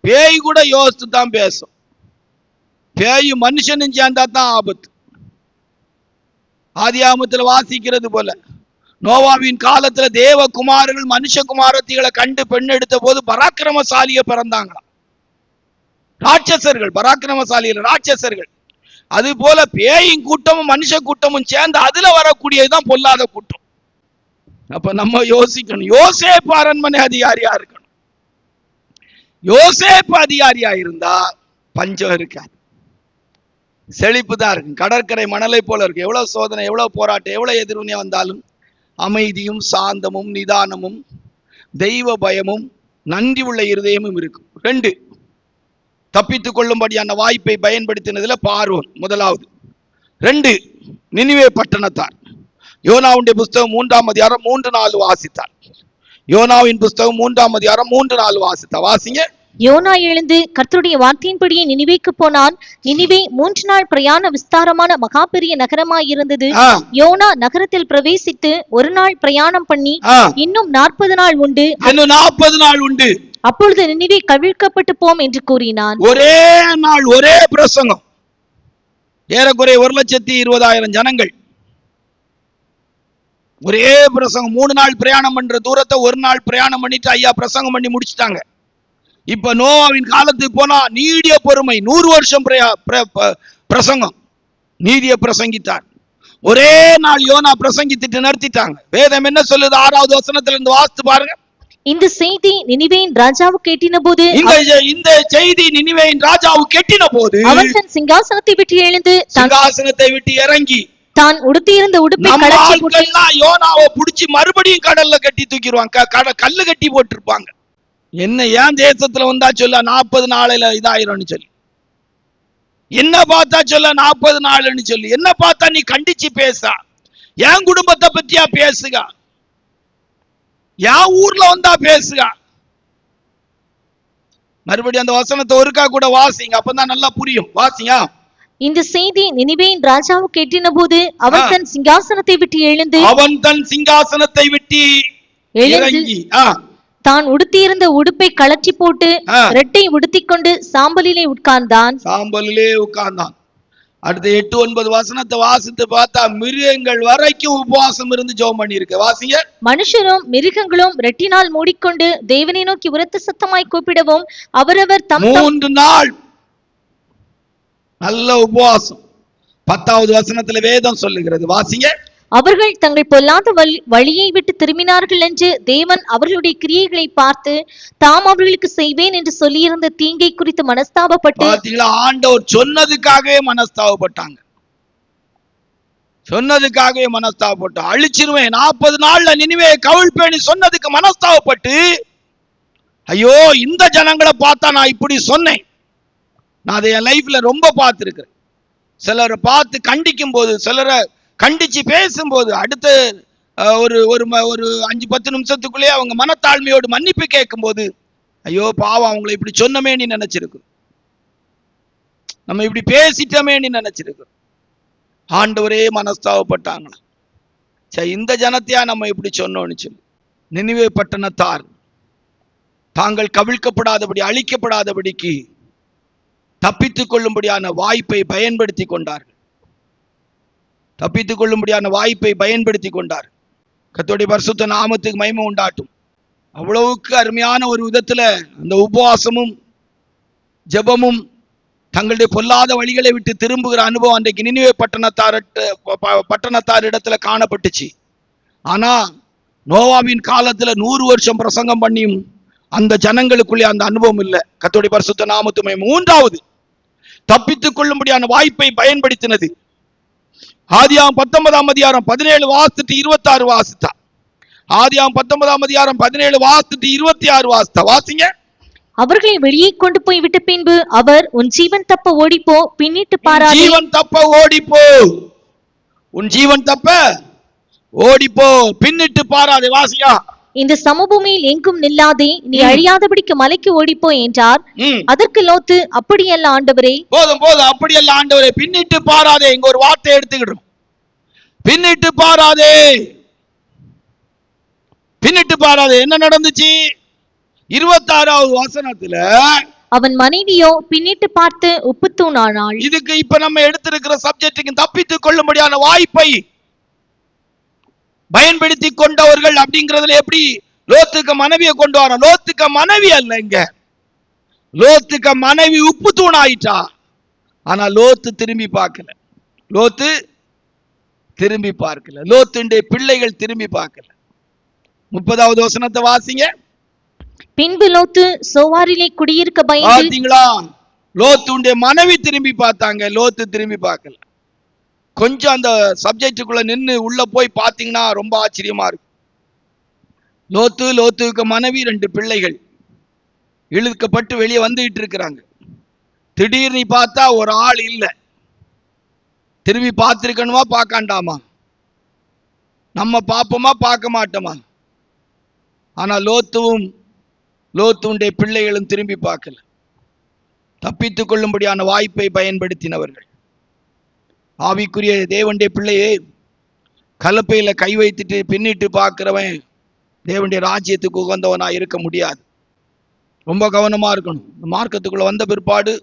பேய் கூட யோசித்து தான் பேசும். பேய் மனுஷனும் சேர்ந்தா தான் ஆபத்து. ஆதியாகமத்தில் வாசிக்கிறது போல நோவாவின் காலத்துல தேவகுமாரர்கள் மனுஷகுமாரத்திகளை கண்டு பெண் எடுத்த போது பராக்கிரமசாலிய பிறந்தாங்களாம். ராட்சசர்கள், பராக்கிரமசாலிகள் ராட்சசர்கள். அது போல பேயின் கூட்டமும் மனுஷ கூட்டமும் சேர்ந்து அதுல வரக்கூடியதுதான் பொல்லாத கூட்டம். அப்ப நம்ம யோசிக்கணும். யோசேப்பு அரண்மனை அதிகாரியா இருக்கணும். யோசேப்பு அதிகாரியா இருந்தா பஞ்சம் இருக்காது, செழிப்பு தான் இருக்கும். கடற்கரை மணலை போல இருக்கு. எவ்வளவு சோதனை, எவ்வளவு போராட்டம், எவ்வளவு எதிர்வினை வந்தாலும் அமைதியும் சாந்தமும் நிதானமும் தெய்வ பயமும் நன்றி உள்ள இருதயமும் இருக்கும். 2, தப்பித்துக் கொள்ளும்படியான வாய்ப்பை பயன்படுத்தினதுல பார்வோன் முதலாவது. 2, நினிவே பட்டணத்தார். யோனாவுடைய புஸ்தகம் 3ஆம் அதிகாரம் 3-4 வாசித்தார். யோனாவின் புஸ்தகம் 3ஆம் அதிகாரம் 3-4 வாசித்தார். வாசிங்க. யோனா எழுந்து கர்த்தருடைய வார்த்தையின்படியே நினிவேக்கு போனான். நினிவே 3 நாள் பிரயாண விஸ்தாரமான மகா பெரிய நகரமாய் இருந்தது. யோனா நகரத்தில் பிரவேசித்து 1 நாள் பிரயாணம் பண்ணி இன்னும் 40 நாள் உண்டு, இன்னும் 40 நாள் உண்டு, அப்பொழுது நினிவே கவிழ்க்கப்பட்டு போம் என்று கூறினான். ஒரே நாள் ஒரே பிரசங்கம். ஏறக்குறைய 1,20,000 ஜனங்கள். ஒரே பிரசங்கம். 3 நாள் பிரயாணம் பண்ற தூரத்தை 1 நாள் பிரயாணம் பண்ணிட்டு ஐயா பிரசங்கம் பண்ணி முடிச்சுட்டாங்க. இப்ப நோவாவின் காலத்துக்கு போனா நீடிய பொறுமை, 100 வருஷம் பிரசங்கம், நீதிய பிரசங்கித்தார். ஒரே நாள் யோனா பிரசங்கித்துட்டு நிறுத்திட்டாங்க. வேதம் என்ன சொல்லுது? 6வது வசனத்துல இருந்து வாசித்து பாருங்க. இந்த செய்தி நினிவேயின் ராஜாவுக்கு எட்டின போது, இந்த செய்தி நினிவேயின் ராஜாவுக்கு எட்டின போது அவன் தன் சிங்காசனத்தை விட்டு எழுந்து, சிங்காசனத்தை விட்டு இறங்கி தான் உடுத்தியிருந்த உடுப்பை கழற்றி போட்டு, யோனாவை புடிச்சு மறுபடியும் கடல்ல கட்டி தூக்கிடுவாங்க, கல்லு கட்டி போட்டிருப்பாங்க. என்ன ஏன் தேசத்துல வந்தா சொல்ல 40 நாளையில இதாயிரம்னு சொல்லி, என்ன பார்த்தா சொல்ல 40 நாள்னு சொல்லி, என்ன பார்த்தா நீ கண்டிச்சு பேசா, என் குடும்பத்தை பத்தியா பேசுக, என் ஊர்ல வந்தா பேசுக. மறுபடியும் அந்த வசனத்தை ஒருக்கா கூட வாசிங்க, அப்பதான் நல்லா புரியும். வாசிங்க. இந்த செய்தி நினிவேயின் ராஜாவுக்கு எட்டின போது அவன் தன் சிங்காசனத்தை விட்டு எழுந்து இறங்கி தான் உடுத்தியிருந்த உடுப்பை கழற்றி போட்டு இரட்டை உடுத்திக்கொண்டு சாம்பலிலே உட்கார்ந்தான். அடுத்த 8-9 வசனத்தை வாசித்து பார்த்தா மிருகங்கள் வரைக்கும் உபவாசம் இருந்து ஜெபம் பண்ணி இருக்கு. வாசிங்க. மனுஷரும் மிருகங்களும் ரெட்டினால் மூடிக்கொண்டு தேவனை நோக்கி உரத்த சத்தமாய் கூப்பிடவும் அவரவர் தம் 3 நாள் நல்ல உபவாசம். 10வது வசனத்துல வேதம் சொல்லுகிறது. வாசிங்க. அவர்கள் தங்கள் பொல்லாத வழியை விட்டு திரும்பினார்கள் என்று தேவன் அவர்களுடைய கிரியைகளை பார்த்து தாம் அவர்களுக்கு செய்வேன் என்று சொல்லியிருந்த தீங்கை குறித்து மனஸ்தாபப்பட்டு, ஆண்டவர் சொன்னதுக்காகவே மனஸ்தாபப்பட்டாங்க. அழிச்சிருவேன் 40 நாள்ல நினிவே கவிழ்ப்பேன்னு சொன்னதுக்கு மனஸ்தாபப்பட்டு, ஐயோ இந்த ஜனங்களை பார்த்தா நான் இப்படி சொன்னேன். நான் அதை என் லைஃப்ல ரொம்ப பார்த்திருக்கிறேன். சிலரை பார்த்து கண்டிக்கும் போது, சிலரை கண்டிச்சு பேசும்போது அடுத்த ஒரு 5-10 நிமிஷத்துக்குள்ளே அவங்க மனத்தாழ்மையோடு மன்னிப்பு கேட்கும் போது, ஐயோ பாவம் அவங்களை இப்படி சொன்னமேன்னு நினைச்சிருக்கு, நம்ம இப்படி பேசிட்டோமேன்னு நினைச்சிருக்கு. ஆண்டவரே மனஸ்தாபப்பட்டாங்களா, சரி இந்த ஜனத்தையா நம்ம இப்படி சொன்னோன்னு சொல்லி. நினிவே பட்டணத்தார் தாங்கள் கவிழ்க்கப்படாதபடி, அழிக்கப்படாதபடிக்கு தப்பித்துக் கொள்ளும்படியான வாய்ப்பை பயன்படுத்தி கொண்டார்கள். கர்த்தருடைய பரிசுத்த நாமத்துக்கு மகிமை உண்டாட்டும். அவ்வளவுக்கு அருமையான ஒரு விதத்துல அந்த உபவாசமும் ஜெபமும் தங்களுடைய பொல்லாத வழிகளை விட்டு திரும்புகிற அனுபவம் அன்றைக்கு நினிவே பட்டணத்தார் இடத்துல காணப்பட்டுச்சு. ஆனா நோவாவின் காலத்துல 100 வருஷம் பிரசங்கம் பண்ணியும் அந்த ஜனங்களுக்குள்ளே அந்த அனுபவம் இல்லை. கர்த்தருடைய பரிசுத்த நாமத்துக்கு மகிமை. 3வது தப்பித்துக் கொள்ளும்படியான வாய்ப்பை பயன்படுத்தினது. ஆதியாகமம் 19ஆம் அதிகாரம் 17 வாசித்து 26 வாசித்தா. ஆதியாகமம் 19ஆம் அதிகாரம் 17 வாசித்து 26 வாசித்தா. வாசிங்க. அவர்களை வெளியே கொண்டு போய் விட்ட பின்பு அவர், உன் ஜீவன் தப்ப ஓடிப்போ, பின்னிட்டு பாராதே. உன் ஜீவன் தப்ப ஓடிப்போ, பின்னிட்டு பாராதே. வாசியா. இந்த சமபூமியில் எங்கும் நில்லாதே, நீ அழியாதபடிக்கு மலைக்கு ஓடிப்போ என்றார். அதற்கு லோத்து, அப்படியல்ல ஆண்டவரே. போதும் அப்படியல்ல ஆண்டவரே, பின்னிட்டு பாராதே. இங்க ஒரு வார்த்தை எடுத்துக்கிட்டோம், பின்னிட்டு பாராதே. என்ன நடந்துச்சு? 26வது வசனத்துல அவன் மனைவியோ பின்னிட்டு பார்த்து உப்பு தூணானாள். இதுக்கு இப்ப நம்ம எடுத்திருக்கிற சப்ஜெக்டுக்கு தப்பித்துக் கொள்ளும்படியான வாய்ப்பை பயன்படுத்தி கொண்டவர்கள் அப்படிங்கறதுல எப்படி லோத்துக்கு மனைவியை கொண்டு வர? லோத்துக்கு மனைவி அல்ல, இங்க லோத்துக்கு மனைவி உப்பு தூணாயிட்டா. ஆனா லோத்து திரும்பி பார்க்கல. லோத்துடைய பிள்ளைகள் திரும்பி பார்க்கல. 30வது வசனத்தை வாசிங்க. பின்பு லோத்து சோவாரிலே குடியிருக்க பயந்தீங்களா? லோத்துடைய மனைவி திரும்பி பார்த்தாங்க, லோத்து திரும்பி பார்க்கல. கொஞ்சம் அந்த சப்ஜெக்டுக்குள்ள நின்று உள்ள போய் பார்த்தீங்கன்னா ரொம்ப ஆச்சரியமா இருக்கும். லோத்துக்கு மனைவி 2 பிள்ளைகள் இழுக்கப்பட்டு வெளியே வந்துட்டு இருக்கிறாங்க. திடீர்னு பார்த்தா ஒரு ஆள் இல்லை. திரும்பி பார்த்திருக்கணுமா பார்க்காண்டாமா? நம்ம பார்ப்போமா பார்க்க மாட்டோமா? ஆனா லோத்துடைய பிள்ளைகளும் திரும்பி பார்க்கல. தப்பித்துக் கொள்ளும்படியான வாய்ப்பை பயன்படுத்தினவர்கள். ஆவிக்குரிய தேவனுடைய பிள்ளையே, கலப்பையில கை வைத்துட்டு பின்னிட்டு பார்க்கிறவன் தேவனுடைய ராஜ்யத்துக்கு உகந்தவனா இருக்க முடியாது. ரொம்ப கவனமா இருக்கணும். மார்க்கத்துக்குள்ள வந்த பிற்பாடு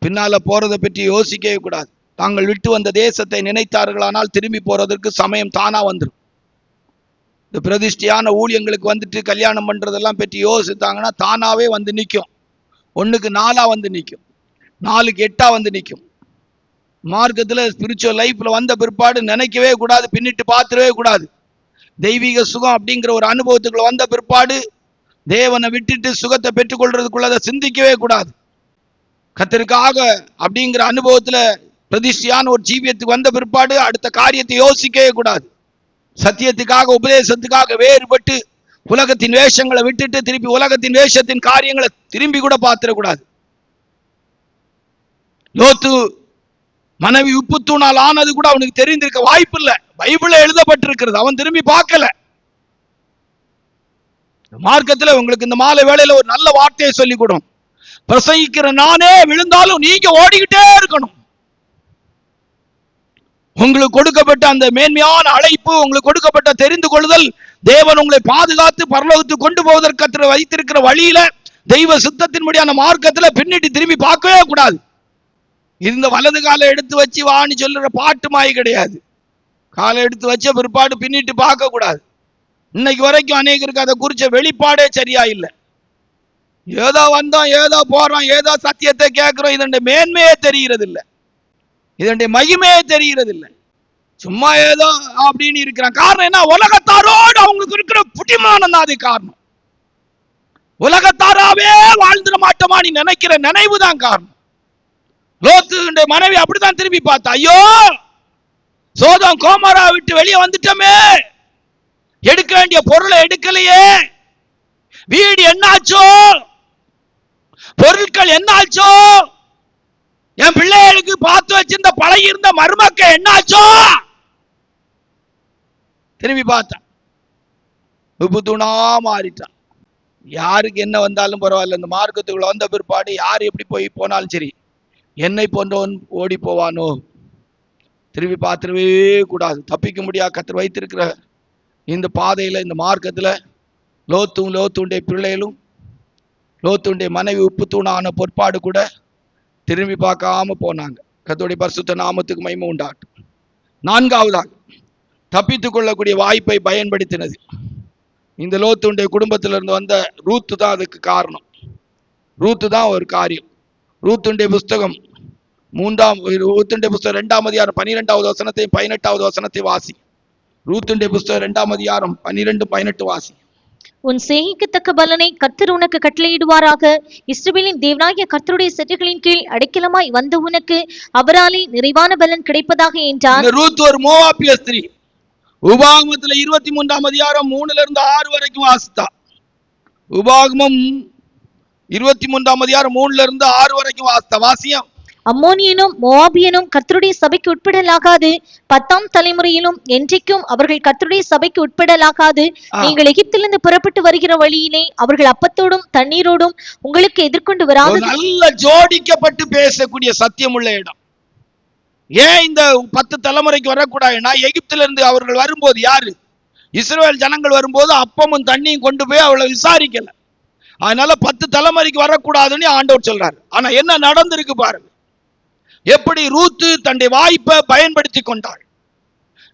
பின்னால போறதை பற்றி யோசிக்கவே கூடாது. தாங்கள் விட்டு வந்த தேசத்தை நினைத்தார்களானால் திரும்பி போறதற்கு சமயம் தானா வந்துடும். இந்த பிரதிஷ்டையான ஊழியங்களுக்கு வந்துட்டு கல்யாணம் பண்றதெல்லாம் பற்றி யோசித்தாங்கன்னா தானாவே வந்து நிற்கும். 1க்கு 4 வந்து நிற்கும், 4க்கு 8 வந்து நிற்கும். மார்க்கத்துல ஸ்பிரிச்சுவல் லைஃப்ல வந்த பிற்பாடு நினைக்கவே கூடாது, பின்னிட்டு பார்த்துடவே கூடாது. தெய்வீக சுகம் அப்படிங்கிற ஒரு அனுபவத்துக்குள்ள வந்த பிற்பாடு தேவனை விட்டுட்டு சுகத்தை பெற்றுக்கொள்றதுக்குள்ள அதை சிந்திக்கவே கூடாது. கர்த்தருக்காக அப்படிங்கிற அனுபவத்துல பிரதிஷ்டையான ஒரு ஜீவியத்துக்கு வந்த பிற்பாடு அடுத்த காரியத்தை யோசிக்கவே கூடாது. சத்தியத்துக்காக உபதேசத்துக்காக வேறுபட்டு உலகத்தின் வேஷங்களை விட்டுட்டு திருப்பி உலகத்தின் வேஷத்தின் காரியங்களை திரும்பி கூட பார்த்திடக்கூடாது. லோத்து மனைவி உப்பு தூணால் ஆனது கூட அவனுக்கு தெரிந்திருக்க வாய்ப்பு இல்லை. பைபிள்ல எழுதப்பட்டிருக்கிறது. அவன் திரும்பி பார்க்கல. மார்க்கத்துல உங்களுக்கு இந்த மாலை வேளையில ஒரு நல்ல வார்த்தையை சொல்லிக் கொடுக்கும். பிரசங்கிக்கிற நானே விழுந்தாலும் நீங்க ஓடிக்கிட்டே இருக்கணும். உங்களுக்கு கொடுக்கப்பட்ட அந்த மேன்மையான அழைப்பு, உங்களுக்கு கொடுக்கப்பட்ட தெரிந்து கொள்ளுதல், தேவன் உங்களை பாதுகாத்து பரலோகத்துக்கு கொண்டு போவதற்கு வைத்திருக்கிற வழியில, தெய்வ சித்தத்தின்படியான மார்க்கத்துல பின்னிட்டு திரும்பி பார்க்கவே கூடாது. இந்த வலது காலை எடுத்து வச்சு வான்னு சொல்லுற பாட்டு மாய் கிடையாது. காலை எடுத்து வச்ச பிற்பாடு பின்னிட்டு பார்க்க கூடாது. இன்னைக்கு வரைக்கும் அநேகருக்கு அதை குறிச்ச வெளிப்பாடே சரியா இல்லை. ஏதோ வந்தோம், ஏதோ போறோம், ஏதோ சத்தியத்தை கேட்கிறோம், இதனுடைய மேன்மையே தெரிகிறது இல்லை, இதனுடைய மகிமையே தெரிகிறது இல்லை. சும்மா ஏதோ அப்படின்னு இருக்கிறான். காரணம் என்ன? உலகத்தாரோடு அவங்களுக்கு இருக்கிற புட்டிமானம் தான் அது காரணம். உலகத்தாராவே வாழ்ந்துட மாட்டோமா நீ நினைக்கிற நினைவு தான் காரணம். லோத்துடைய மனைவி அப்படித்தான் திரும்பி பார்த்தா, ஐயோ சோதம் கோமரா விட்டு வெளியே வந்துட்டோமே, எடுக்க வேண்டிய பொருளை எடுக்கலையே, வீடு என்னாச்சோ, பொருட்கள் என்னாச்சோ, என் பிள்ளைகளுக்கு பார்த்து வச்சிருந்த பழகி இருந்த மருமக்க என்னாச்சோ. திரும்பி பார்த்தான், உப்பு தூணா மாறிட்டான். யாருக்கு என்ன வந்தாலும் பரவாயில்ல, இந்த மார்க்கத்துக்குள்ள வந்த பிற்பாடு யார் எப்படி போனாலும் சரி, என்னை போன்றவன் ஓடி போவானோ, திரும்பி பார்த்துடவே கூடாது. தப்பிக்க முடியாது. கர்த்தர் வைத்திருக்கிற இந்த பாதையில, இந்த மார்க்கத்துல லோத்துடைய பிள்ளைகளும் லோத்துடைய மனைவி உப்பு தூணான பொற்பாடு கூட திரும்பி பார்க்காம போனாங்க. கர்த்தருடைய பரிசுத்த நாமத்துக்கு மகிமை உண்டாகட்டும். நான்காவதாக தப்பித்துக் கொள்ளக்கூடிய வாய்ப்பை பயன்படுத்தினது இந்த லோத்துடைய குடும்பத்திலிருந்து வந்த ரூத்து தான். அதுக்கு காரணம் ரூத்து தான் ஒரு காரியம். ரூத்துடைய புஸ்தகம் 2ஆம் அதிகாரம் 12வது வசனத்தையும் 18வது வசனத்தை வாசி. ரூத்துடைய புஸ்தகம் 2ஆம் அதிகாரம் 12-18 வாசி. உன் சேகிக்கத்தக்க பலனை கர்த்தர் உனக்கு கட்டளையிடுவாராக. இஸ்ரவேலின் தேவனாகிய கர்த்தருடைய செட்டைகளின் கீழ் அடைக்கலமாய் வந்த உனக்கு அவராலே நிறைவான பலன் கிடைப்பதாக என்றார். ரூத் ஒரு மோவாபிய ஸ்திரீ. உபாகமத்துல 23ஆம் அதிகாரம் 3-6 வரைக்கும் வாசித்தா. உபாகமம் 23ஆம் அதிகாரம் 3-6 வரைக்கும் வாசித்தா. வாசியம். அம்மோனியனும் மோவாபியனும் கர்த்தருடைய சபைக்கு உட்படலாகாது. 10ஆம் தலைமுறையிலும் என்றைக்கும் அவர்கள் கர்த்தருடைய சபைக்கு உட்படலாகாது. நீங்கள் எகிப்திலிருந்து புறப்பட்டு வருகிற வழியிலே அவர்கள் அப்பத்தோடும் தண்ணீரோடும் உங்களுக்கு எதிர்கொண்டு வராது. நல்ல ஜோடிக்கப்பட்டு பேசக்கூடிய சத்தியமுள்ள இடம். ஏன் இந்த 10 தலைமுறைக்கு வரக்கூடாதுன்னா, எகிப்திலிருந்து அவர்கள் வரும்போது யாரு? இஸ்ரவேல் ஜனங்கள் வரும்போது அப்பமும் தண்ணியும் கொண்டு போய் அவளை விசாரிக்கல. அதனால 10 தலைமுறைக்கு வரக்கூடாதுன்னு ஆண்டவர் சொல்றாரு. ஆனா என்ன நடந்திருக்கு பாருங்க. எப்படி ரூத்து தன்னுடைய வாய்ப்பை பயன்படுத்தி கொண்டாள்.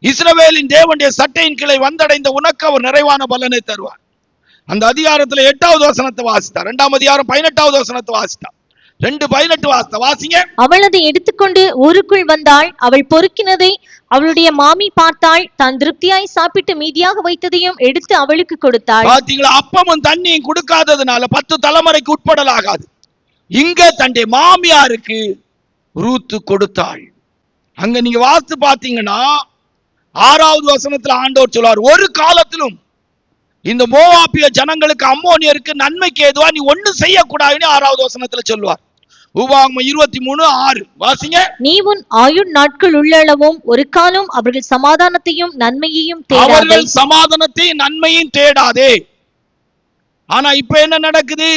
இஸ்ரவேலின் தேவனுடைய சட்டையின் கீழே வந்தடைந்த உனக்கு அவர் நிறைவான பலனை தருவார். அந்த அதிகாரத்துல 8வது வசனத்தை வாசித்தார். 2ஆம் அதிகாரம் 18வது வசனத்தை வாசித்தார். 2:18 வாசிங்க. அவள் அதை எடுத்துக்கொண்டு ஊருக்குள் வந்தாள். அவள் பொறுக்கினதை அவளுடைய மாமி பார்த்தாள். தான் திருப்தியாய் சாப்பிட்டு மீதியாக வைத்ததையும் எடுத்து அவளுக்கு கொடுத்தாள். பாத்தீங்களா? அப்பமும் தண்ணியும் கொடுக்காததுனால 10 தலைமுறைக்கு உட்படலாகாது. இங்க தன்னுடைய மாமியாருக்கு ரூத்து கொடுத்தாள். அங்க நீங்க வாசித்து பாத்தீங்கன்னா 6வது வசனத்துல ஆண்டவர் சொல்றார், ஒரு காலத்திலும் இந்த மோவாபிய ஜனங்களுக்கு அம்மோனியருக்கு நன்மைக்கு ஏதுவா நீ ஒண்ணும் செய்யக்கூடாதுன்னு 6வது வசனத்துல சொல்லுவார். உபாகமம் 23:6 வாசிங்க. நீ உன் ஆயுள் நாட்கள் உள்ளளவும் ஒரு காலம் அவர்கள் சமாதானத்தையும் நன்மையையும் தேடாதே. அவர்கள் சமாதானத்தையும் நன்மையும் தேடாதே. ஆனா இப்ப என்ன நடக்குது?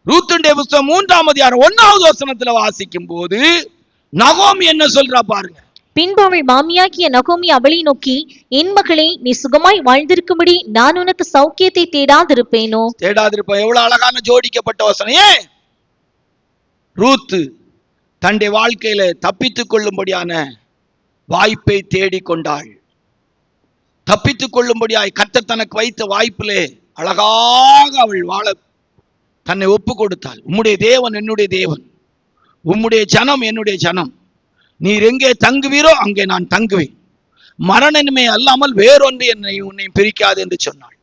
ரூத்துடைய புஸ்தகம் 3ஆம் அதிகாரம் 1வது வசனத்துல வாசிக்கும் போது நகோமி என்ன சொல்றா பாருங்க. பின்பு அவள் மாமியாகிய நகோமி அவளை நோக்கி, என் மகளே, நீ சுகமாய் வாழ்ந்திருக்கும்படி நான் உனக்கு சௌக்கியத்தை தேடாதிருப்பேனோ? தேடாதிருப்பேன். எவ்வளவு அழகான ஜோடிக்கப்பட்ட வசனம். ஏன் ரூத்து தன்னுடைய வாழ்க்கையில தப்பித்துக் கொள்ளும்படியான வாய்ப்பை தேடிக்கொண்டாள். தப்பித்துக் கொள்ளும்படியாய் கர்த்தர் தனக்கு வைத்த வாய்ப்பிலே அழகாக அவள் வாழ தன்னை ஒப்பு கொடுத்தாள். உம்முடைய தேவன் என்னுடைய தேவன், உம்முடைய ஜனம் என்னுடைய ஜனம், நீர் எங்கே தங்குவீரோ அங்கே நான் தங்குவேன், மரணமே அல்லாமல் வேறொன்று என்னை உன்னை பிரிக்காது என்று சொன்னாள்.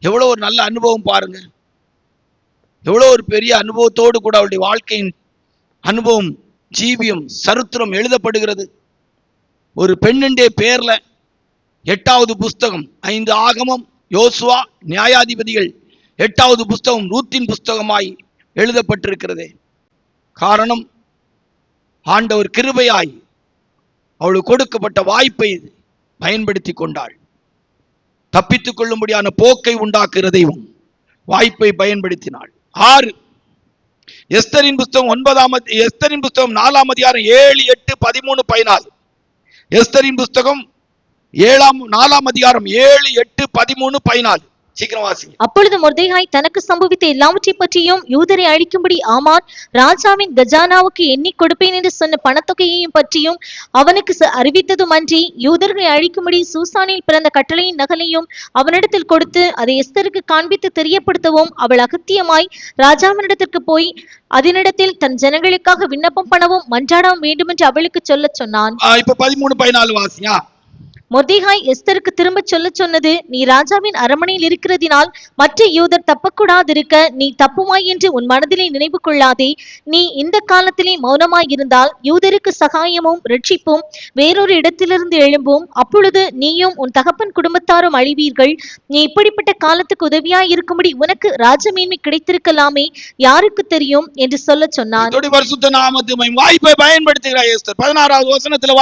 எவ்வளவு ஒரு நல்ல அனுபவம் பாருங்க. எவ்வளவு ஒரு பெரிய அனுபவத்தோடு கூட அவளுடைய வாழ்க்கையின் அனுபவம், ஜீவியம், சரித்திரம் எழுதப்படுகிறது. ஒரு பெண்ணுடைய பேர்ல 8வது புஸ்தகம், 5 ஆகமம், யோசுவா, நியாயாதிபதிகள், 8வது புஸ்தகம் ரூத்தின் புஸ்தகமாய் எழுதப்பட்டிருக்கிறது. காரணம், ஆண்டவர் கிருபையாய் அவளுக்கு கொடுக்கப்பட்ட வாய்ப்பை பயன்படுத்தி கொண்டாள். தப்பித்துக் கொள்ளும்படியான போக்கை உண்டாக்குறதையும் வாய்ப்பை பயன்படுத்தினாள். 6 எஸ்தரின் புஸ்தகம் 4ஆம் அதிகாரம் 7, 8, 13, 14. எஸ்தரின் புஸ்தகம் 4ஆம் அதிகாரம் 7, 8, 13, 14. சீக்கிரம் வாசிங்க. அப்பொழுது மொர்தெகாய் தனக்கு சம்பவித்த எல்லாவற்றை பற்றியும் யூதரை அழிக்கும்படி ஆமான் ராஜாவின் கஜானாவுக்கு எண்ணி கொடுப்பேன் என்று சொன்ன பணத்தொகையையும் பற்றியும் அவனுக்கு அறிவித்ததுமன்றி யூதர்களை அழிக்கும்படி சூசானில் பிறந்த கட்டளையின் நகலையும் அவனிடத்தில் கொடுத்து அதை எஸ்தருக்கு காண்பித்து தெரியப்படுத்தவும் அவள் அகத்தியமாய் ராஜாவினிடத்திற்கு போய் அதனிடத்தில் தன் ஜனங்களுக்காக விண்ணப்பம் பண்ணவும் மன்றாடவும் வேண்டும் என்று அவளுக்கு சொல்ல சொன்னான். இப்ப 13, 14 வாசியா. மொர்தெகாய் எஸ்தருக்கு திரும்ப சொன்னது, நீ ராஜாவின் அரமனையில் இருக்கிறதினால் மற்ற யூதர் தப்பக்கூடாதிருக்க நீ தப்புமாய் என்று உன் மனதிலே நினைவு கொள்ளாதே. நீ இந்த காலத்திலே மௌனமாய் இருந்தால் யூதருக்கு சகாயமும் ரட்சிப்பும் வேறொரு இடத்திலிருந்து எழும்பும். அப்பொழுது நீயும் உன் தகப்பன் குடும்பத்தாரும் அழிவீர்கள். நீ இப்படிப்பட்ட காலத்துக்கு உதவியாய் இருக்கும்படி உனக்கு ராஜமேன்மை கிடைத்திருக்கலாமே, யாருக்கு தெரியும் என்று சொல்ல சொன்னான். பரிசுத்த நாமத்துக்கு வாய்ப்பை பயன்படுத்துகிறாய் எஸ்தர். 16வது வசனத்துல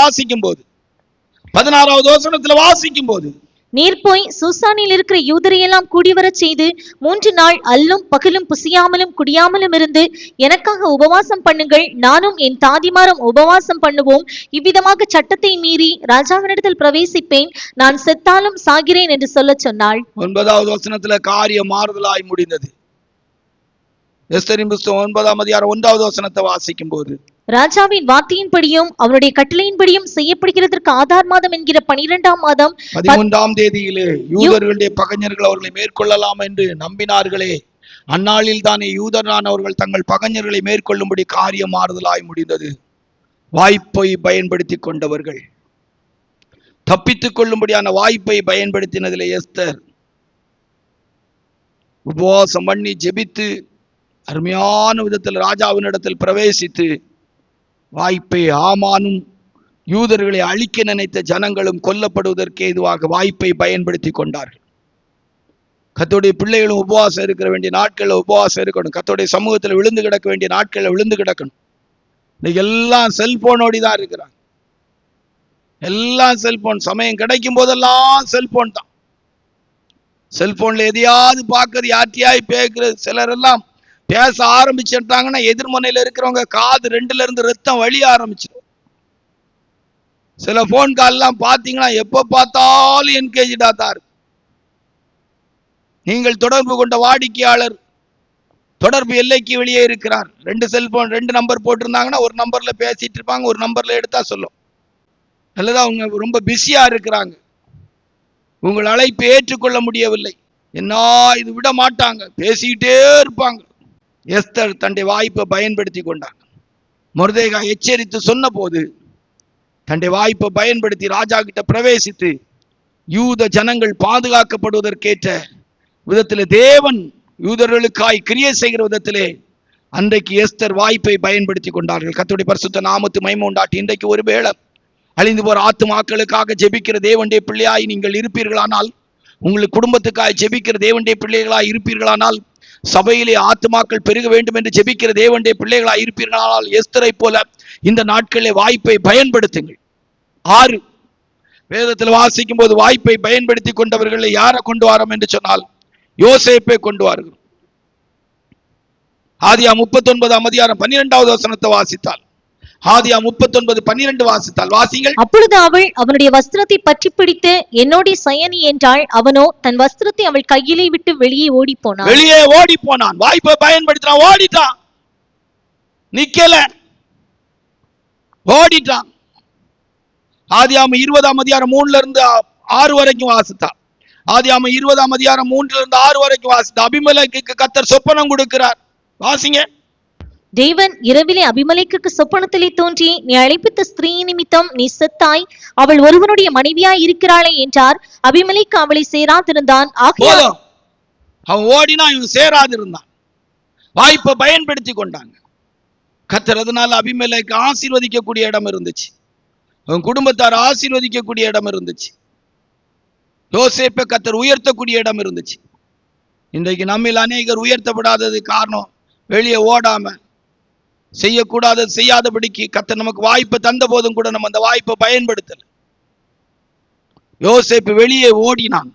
வாசிக்கும் போது நீர் போய் சூசானில் இருக்கிற யூதரையெல்லாம் கூடிவரச் செய்து 3 நாள் அல்லும் பகலும் புசியாமலும் குடியாமலும் இருந்து எனக்காக உபவாசம் பண்ணுங்கள், நானும் என் தாதிமாரும் உபவாசம் பண்ணுவோம். இவ்விதமாக சட்டத்தை மீறி ராஜாவினிடத்தில் பிரவேசிப்பேன், நான் செத்தாலும் சாகிறேன் என்று சொல்ல சொன்னாள். 9வது வசனத்துல காரியம் மாறுதலாய் முடிந்தது. எஸ்தரின் புஸ்தகம் 9ஆம் அதிகாரம் 1வது வசனத்தை வாசிக்கும் போது ராஜாவின் வார்த்தையின்படியும் அவருடைய கட்டளையின்படியும் செய்யப்படுகிறதற்கு ஆதார் மாதம் என்கிற 12ஆம் மாதம் 13ஆம் தேதியிலே யூதர்களுடைய பகைஞர்கள் அவர்களை மேற்கொள்ளலாம் என்று நம்பினார்களே, அந்நாளில் தானே யூதரானவர்கள் தங்கள் பகைஞர்களை மேற்கொள்ளும்படி காரியம் மாறுதலாய் முடிந்தது. வாய்ப்பை பயன்படுத்தி கொண்டவர்கள் தப்பித்துக் கொள்ளும்படியான வாய்ப்பை பயன்படுத்தினதிலே எஸ்தர் உபவாசம் பண்ணி ஜெபித்து அருமையான விதத்தில் ராஜாவினிடத்தில் பிரவேசித்து வாய்ப்பை ஆமானும் யூதர்களை அழிக்க நினைத்த ஜனங்களும் கொல்லப்படுவதற்கு ஏதுவாக வாய்ப்பை பயன்படுத்தி கொண்டார்கள். கர்த்தருடைய பிள்ளைகளும் உபவாசம் இருக்கிற வேண்டிய நாட்களில் உபவாசம் இருக்கணும். கர்த்தருடைய சமூகத்தில் விழுந்து கிடக்க வேண்டிய நாட்களில் விழுந்து கிடக்கணும். இன்னைக்கு எல்லாம் செல்போனோடி தான் இருக்கிறாங்க. எல்லாம் செல்போன், சமயம் கிடைக்கும் போதெல்லாம் செல்போன் தான். செல்போன்ல எதையாவது பார்க்கறது, யார்ட்டையாய் பேசுறது. சிலர் எல்லாம் பேச ஆரம்பிச்சுட்டாங்கன்னா எதிர்மனையில இருக்கிறவங்க காது 2ல இருந்து ரத்தம் வழிய ஆரம்பிச்சிடும். சில போன் கால் எல்லாம் பாத்தீங்கன்னா எப்ப பார்த்தாலும் என்கேஜ்டா தான் இருக்கு. நீங்கள் தொடர்பு கொண்ட வாடிக்கையாளர் தொடர்பு எல்லைக்கு வெளியே இருக்கிறார். 2 செல்போன் 2 நம்பர் போட்டிருந்தாங்கன்னா ஒரு நம்பர்ல பேசிட்டு இருப்பாங்க, ஒரு நம்பர்ல எடுத்தா சொல்லும். அல்லது அவங்க ரொம்ப பிஸியா இருக்கிறாங்க, உங்கள் அழைப்பை ஏற்றுக்கொள்ள முடியவில்லை. என்ன இது விட மாட்டாங்க, பேசிக்கிட்டே இருப்பாங்க. எஸ்தர் தன்னுடைய வாய்ப்பை பயன்படுத்தி கொண்டாங்க. மொர்தெகாய் எச்சரித்து சொன்ன போது தன்னுடைய வாய்ப்பை பயன்படுத்தி ராஜா கிட்ட பிரவேசித்து யூத ஜனங்கள் பாதுகாக்கப்படுவதற்கேற்ற விதத்திலே தேவன் யூதர்களுக்காய் கிரியை செய்கிற விதத்திலே அன்றைக்கு எஸ்தர் வாய்ப்பை பயன்படுத்தி கொண்டார்கள். கர்த்தருடைய பரிசுத்த நாமத்து மகிமை உண்டாட்டி இன்றைக்கு ஒருவேளை அழிந்து போற ஆத்துமாக்களுக்காக ஜெபிக்கிற தேவனுடைய பிள்ளையாய் நீங்கள் இருப்பீர்களானால், உங்களுக்கு குடும்பத்துக்காக ஜெபிக்கிற தேவனுடைய பிள்ளைகளாய் இருப்பீர்களானால், சபையிலே ஆத்துமாக்கள் பெருக வேண்டும் என்று ஜெபிக்கிற தேவனுடைய பிள்ளைகளாய் இருப்பீர்களானால், எஸ்தரை போல இந்த நாட்களிலே வாய்ப்பை பயன்படுத்துங்கள். 6 வேதத்தில் வாசிக்கும் போது வாய்ப்பை பயன்படுத்தி கொண்டவர்களை யாரை கொண்டு வரோம் என்று சொன்னால் யோசேப்பை கொண்டு வார்கள். ஆதியாகமம் 39ஆம் அதிகாரம் 12வது வசனத்தை வாசித்தால், ஆதியாகமம் 39:12 வாசித்தால் வாசிங்கள். அப்பொழுது அவள் அவனுடைய வஸ்திரத்தை பற்றி பிடித்து என்னோட சயனி என்றாள். அவனோ தன் வஸ்திரத்தை அவள் கையிலே விட்டு வெளியே ஓடி போனான். வாய்ப்பை பயன்படுத்தினான், ஓடிட்டான், நிக்கல, ஓடிட்டான். ஆதியாகமம் 20ஆம் அதிகாரம் 3ல இருந்து 6 வரைக்கும் வாசித்தா. ஆதியாகமம் 20ஆம் அதிகாரம் 3ல இருந்து 6 வரைக்கும் வாசித்தா. அபிமெலேக்குக்கு கர்த்தர் சொப்பனம் கொடுக்கிறார். வாசிங்க. தேவன் இரவிலே அபிமெலேக்குக்கு சொப்பனத்திலே தோன்றி, நீ அழைப்பித்த ஸ்திரீ நிமித்தம் நீ செத்தாய், அவள் ஒருவனுடைய மனைவியாய் இருக்கிறாளே என்றார். அபிமெலேக்கு அவளை சேராதிருந்தான். அவன் ஓடினா இவன் சேராதிருந்தான். வாய்ப்பை பயன்படுத்தி கொண்டாங்க. கர்த்தர் அதனால அபிமெலேக்கு ஆசீர்வதிக்கக்கூடிய இடம் இருந்துச்சு, அவன் குடும்பத்தார் ஆசீர்வதிக்கக்கூடிய இடம் இருந்துச்சு, யோசேப்பை கர்த்தர் உயர்த்தக்கூடிய இடம் இருந்துச்சு. இன்றைக்கு நம்மில் அநேகர் உயர்த்தப்படாதது காரணம் வெளியே ஓடாம செய்யக்கூடாதது செய்யாதபடிக்கு கர்த்தர் நமக்கு வாய்ப்பை தந்த போதும் கூட நம்ம அந்த வாய்ப்பை பயன்படுத்தல. யோசேப்பு வெளியே ஓடினான்,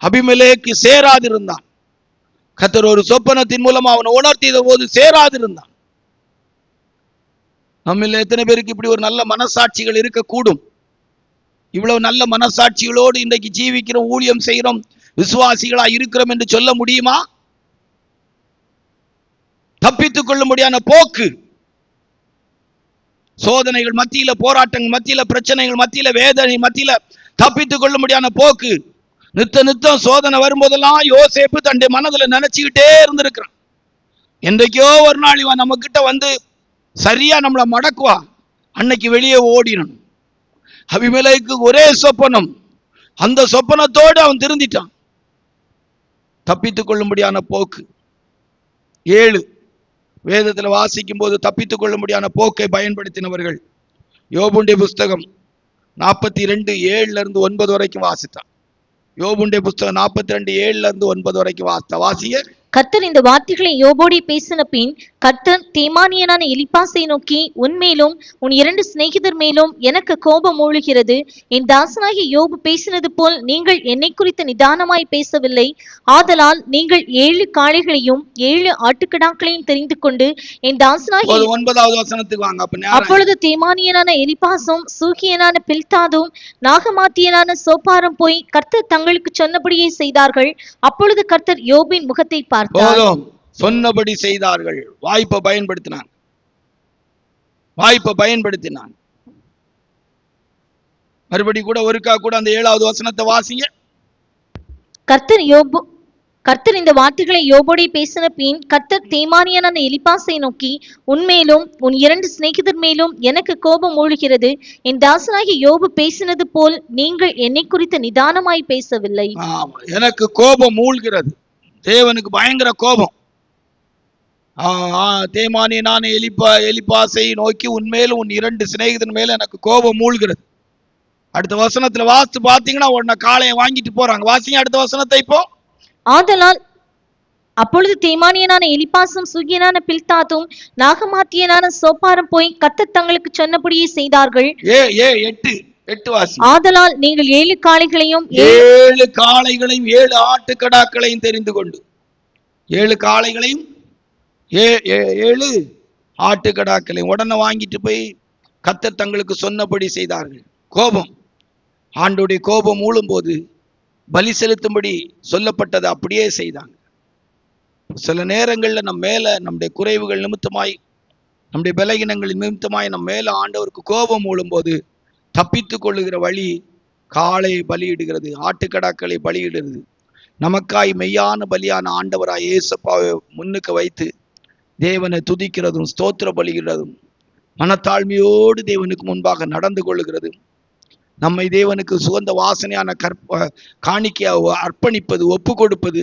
அபிமெலேக்கு சேராதிருந்தான். கர்த்தர் ஒரு சொப்பனத்தின் மூலம் அவனை உணர்த்திய போது சேராதிருந்தான். நம்மள எத்தனை பேருக்கு இப்படி ஒரு நல்ல மனசாட்சிகள் இருக்கக்கூடும்? இவ்வளவு நல்ல மனசாட்சிகளோடு இன்றைக்கு ஜீவிக்கிறோம், ஊழியம் செய்கிறோம், விசுவாசிகளா இருக்கிறோம் என்று சொல்ல முடியுமா? தப்பித்துக் கொள்ள முடியாத போக்கு, சோதனைகள் மத்தியில, போராட்டங்கள் மத்தியில, பிரச்சனைகள் மத்தியில, வேதனை மத்தியில தப்பித்துக் கொள்ள முடியாத போக்கு. நித்தம் சோதனை வரும்போதெல்லாம் யோசேப்பு தன்னுடைய மனதுல நினைச்சுக்கிட்டே இருந்திருக்கிறான். என்றைக்கோ ஒரு நாள் இவன் நம்ம கிட்ட வந்து சரியா நம்மளை மடக்குவா, அன்னைக்கு வெளியே ஓடினணும். அபிமெலேக்கு ஒரே சொப்பனம், அந்த சொப்பனத்தோடு அவன் திருந்திட்டான். தப்பித்துக் கொள்ளும்படியான போக்கு. 7 வேதத்தில் வாசிக்கும் போது தப்பித்துக் கொள்ளும்படியான போக்கை பயன்படுத்தினவர்கள். யோபுடைய புஸ்தகம் 42:7 வரைக்கும் வாசித்தான். யோபுடைய புஸ்தகம் 42:7 வரைக்கும் வாசிய. கர்த்தர் இந்த வார்த்தைகளை யோபோடே பேசின பின் கர்த்தர் தேமானியனான எலிப்பாசை நோக்கி, உன்மேலும் உன் 2 சிநேகிதர் மேலும் எனக்கு கோபம் மூழுகிறது. என் தாசனாகிய யோபு பேசினது போல் நீங்கள் என்னை குறித்து நிதானமாய் பேசவில்லை. ஆதலால் நீங்கள் 7 காளைகளையும் 7 ஆட்டுக்கிடாக்களையும் தெரிந்து கொண்டு என் தாசனாகிய 9வது வசனத்துக்கு வாங்க. அப்பொழுது தேமானியனான எலிப்பாசும் சூகியனான பில்தாதும் நாகமாத்தியனான சோப்பாரும் போய் கர்த்தர் தங்களுக்கு சொன்னபடியே செய்தார்கள். அப்பொழுது கர்த்தர் யோபின் முகத்தை பார்த்தார். சொன்னபடி செய்தார்கள். வாய்ப்பை பயன்படுத்தினான். மறுபடி கூட ஒருக்கா கூட அந்த 7வது வசனத்தை வாசிங்க. கர்த்தர் இந்த வார்த்தைகளை யோபோடே பேசின பின் கர்த்தர் தேமானியனான எலிப்பாசை நோக்கி, உன்மேலும் உன் 2 சிநேகிதர் மேலும் எனக்கு கோபம் மூழ்கிறது. என் தாசனாகிய யோபு பேசினது போல் நீங்கள் என்னை குறித்து நிதானமாய் பேசவில்லை. எனக்கு கோபம் மூழ்கிறது. தேவனுக்கு பயங்கர கோபம். தேமானியனான எலிப்பாசை நோக்கி, உன்மேலும் உன் 2 சிநேகிதன் மேல எனக்கு கோபம் மூழ்கிறது. அடுத்த வசனத்துல வாசித்து பாத்தீங்கன்னா உடனே காளையை வாங்கிட்டு போறாங்க. வாசிங்க அடுத்த வசனத்தை இப்போ. ஆதலால் அப்பொழுது தேமானியனான எலிப்பாசும் சூகியனான பில்தாதும் நாகமாத்தியனான சோப்பாரும் போய் கர்த்தர் தங்களுக்கு சொன்னபடியே செய்தார்கள். 8 வாசி. ஆதலால் நீங்கள் 7 காளைகளையும் 7 ஆட்டுக்கடாக்களையும் தெரிந்து கொண்டு, 7 காளைகளையும் 7 ஆட்டுக்கடாக்களையும் உடனே வாங்கிட்டு போய் கர்த்தர் தங்களுக்கு சொன்னபடி செய்தார்கள். கோபம், ஆண்டோடைய கோபம் மூழும் போது பலி செலுத்தும்படி சொல்லப்பட்டதை அப்படியே செய்தாங்க. சில நேரங்களில் நம்ம மேல நம்முடைய குறைவுகள் நிமித்தமாய், நம்முடைய பலகீனங்கள் நிமித்தமாய் நம்ம மேல ஆண்டவருக்கு கோபம் மூழும் போது தப்பித்துக் கொள்ளுகிற வழி காளை பலியிடுகிறது, ஆட்டுக்கடாக்களை பலியிடுகிறது. நமக்காய் மெய்யான பலியான ஆண்டவராய் இயேசுப்பாவை முன்னுக்கு வைத்து தேவனை துதிக்கிறதும் ஸ்தோத்திர பலியிடுறதும் மனத்தாழ்மையோடு தேவனுக்கு முன்பாக நடந்து கொள்ளுகிறது. நம்மை தேவனுக்கு சுகந்த வாசனையான காணிக்கையாக அர்ப்பணிப்பது, ஒப்பு கொடுப்பது.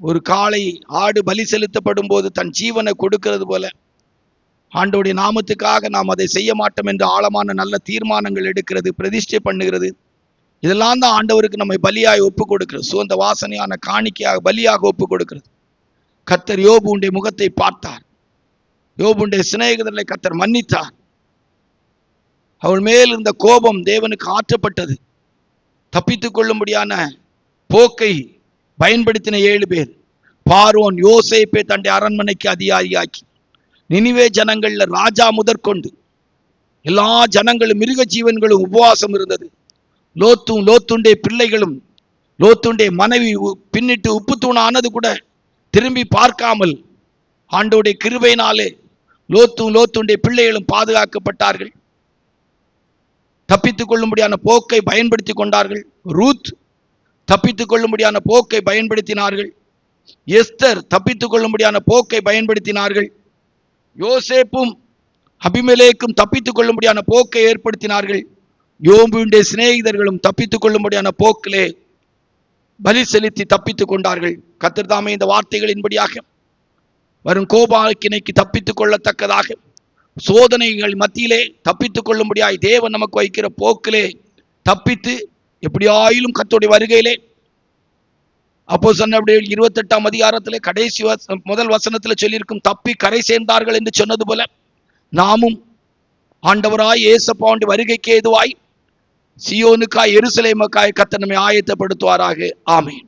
ஒரு காளை ஆடு பலி செலுத்தப்படும் போது தன் ஜீவனை கொடுக்கிறது போல ஆண்டோடைய நாமத்துக்காக நாம் அதை செய்ய மாட்டோம் என்று ஆழமான நல்ல தீர்மானங்கள் எடுக்கிறது, பிரதிஷ்டை பண்ணுகிறது. இதெல்லாம் தான் ஆண்டவருக்கு நம்மை பலியாய் ஒப்பு கொடுக்கிறது, சுகந்த வாசனையான காணிக்கையாக பலியாக ஒப்பு கொடுக்கிறது. கர்த்தர் யோபுடைய முகத்தை பார்த்தார். யோபுடைய சிநேகிதர்களை கர்த்தர் மன்னித்தார். அவள் மேல் இருந்த கோபம் தேவனுக்கு ஆற்றப்பட்டது. தப்பித்துக் கொள்ளும்படியான போக்கை பயன்படுத்தின 7 பேர். பார்வோன் யோசேப்பை தன்னுடைய அரண்மனைக்கு அதிகாரியாக்கி, நினிவே ஜனங்கள்ல ராஜா முதற்கொண்டு எல்லா ஜனங்களும் மிருக ஜீவன்களும் உபவாசம் இருந்தது. லோத்துடைய பிள்ளைகளும் லோத்துடைய மனைவி பின்னிட்டு உப்பு தூணானது கூட திரும்பி பார்க்காமல் ஆண்டோடைய கிருபையினாலே லோத்துடைய பிள்ளைகளும் பாதுகாக்கப்பட்டார்கள். தப்பித்துக் கொள்ளும்படியான போக்கை பயன்படுத்தி கொண்டார்கள். ரூத் தப்பித்துக் கொள்ளும்படியான போக்கை பயன்படுத்தினார்கள். எஸ்தர் தப்பித்துக் கொள்ளும்படியான போக்கை பயன்படுத்தினார்கள். யோசேப்பும் அபிமெலேக்கும் தப்பித்துக் கொள்ளும்படியான போக்கை ஏற்படுத்தினார்கள். யோபுடைய சிநேகிதர்களும் தப்பித்துக் கொள்ளும்படியான போக்கிலே பலி செலுத்தி தப்பித்துக் கொண்டார்கள். கர்த்தர் தாமே இந்த வார்த்தைகளின்படியாக வரும் கோபாக்கினைக்கு தப்பித்துக் கொள்ளத்தக்கதாக, சோதனைகள் மத்தியிலே தப்பித்துக் கொள்ளும்படியாய் தேவன் நமக்கு வைக்கிற போக்கிலே தப்பித்து எப்படியாயிலும் கர்த்தருடைய வருகையிலே, அப்போஸ்தலர் 28ஆம் அதிகாரத்திலே கடைசி முதல் வசனத்திலே சொல்லியிருக்கும் தப்பி கரை சேர்ந்தார்கள் என்று சொன்னது போல நாமும் ஆண்டவராய் இயேசுவின் வருகைக்கு ஏதுவாய் சீயோனுக்காய் எருசலேமுக்காய் கர்த்தர் நம்மை ஆயத்தப்படுத்துவாராக. ஆமென்.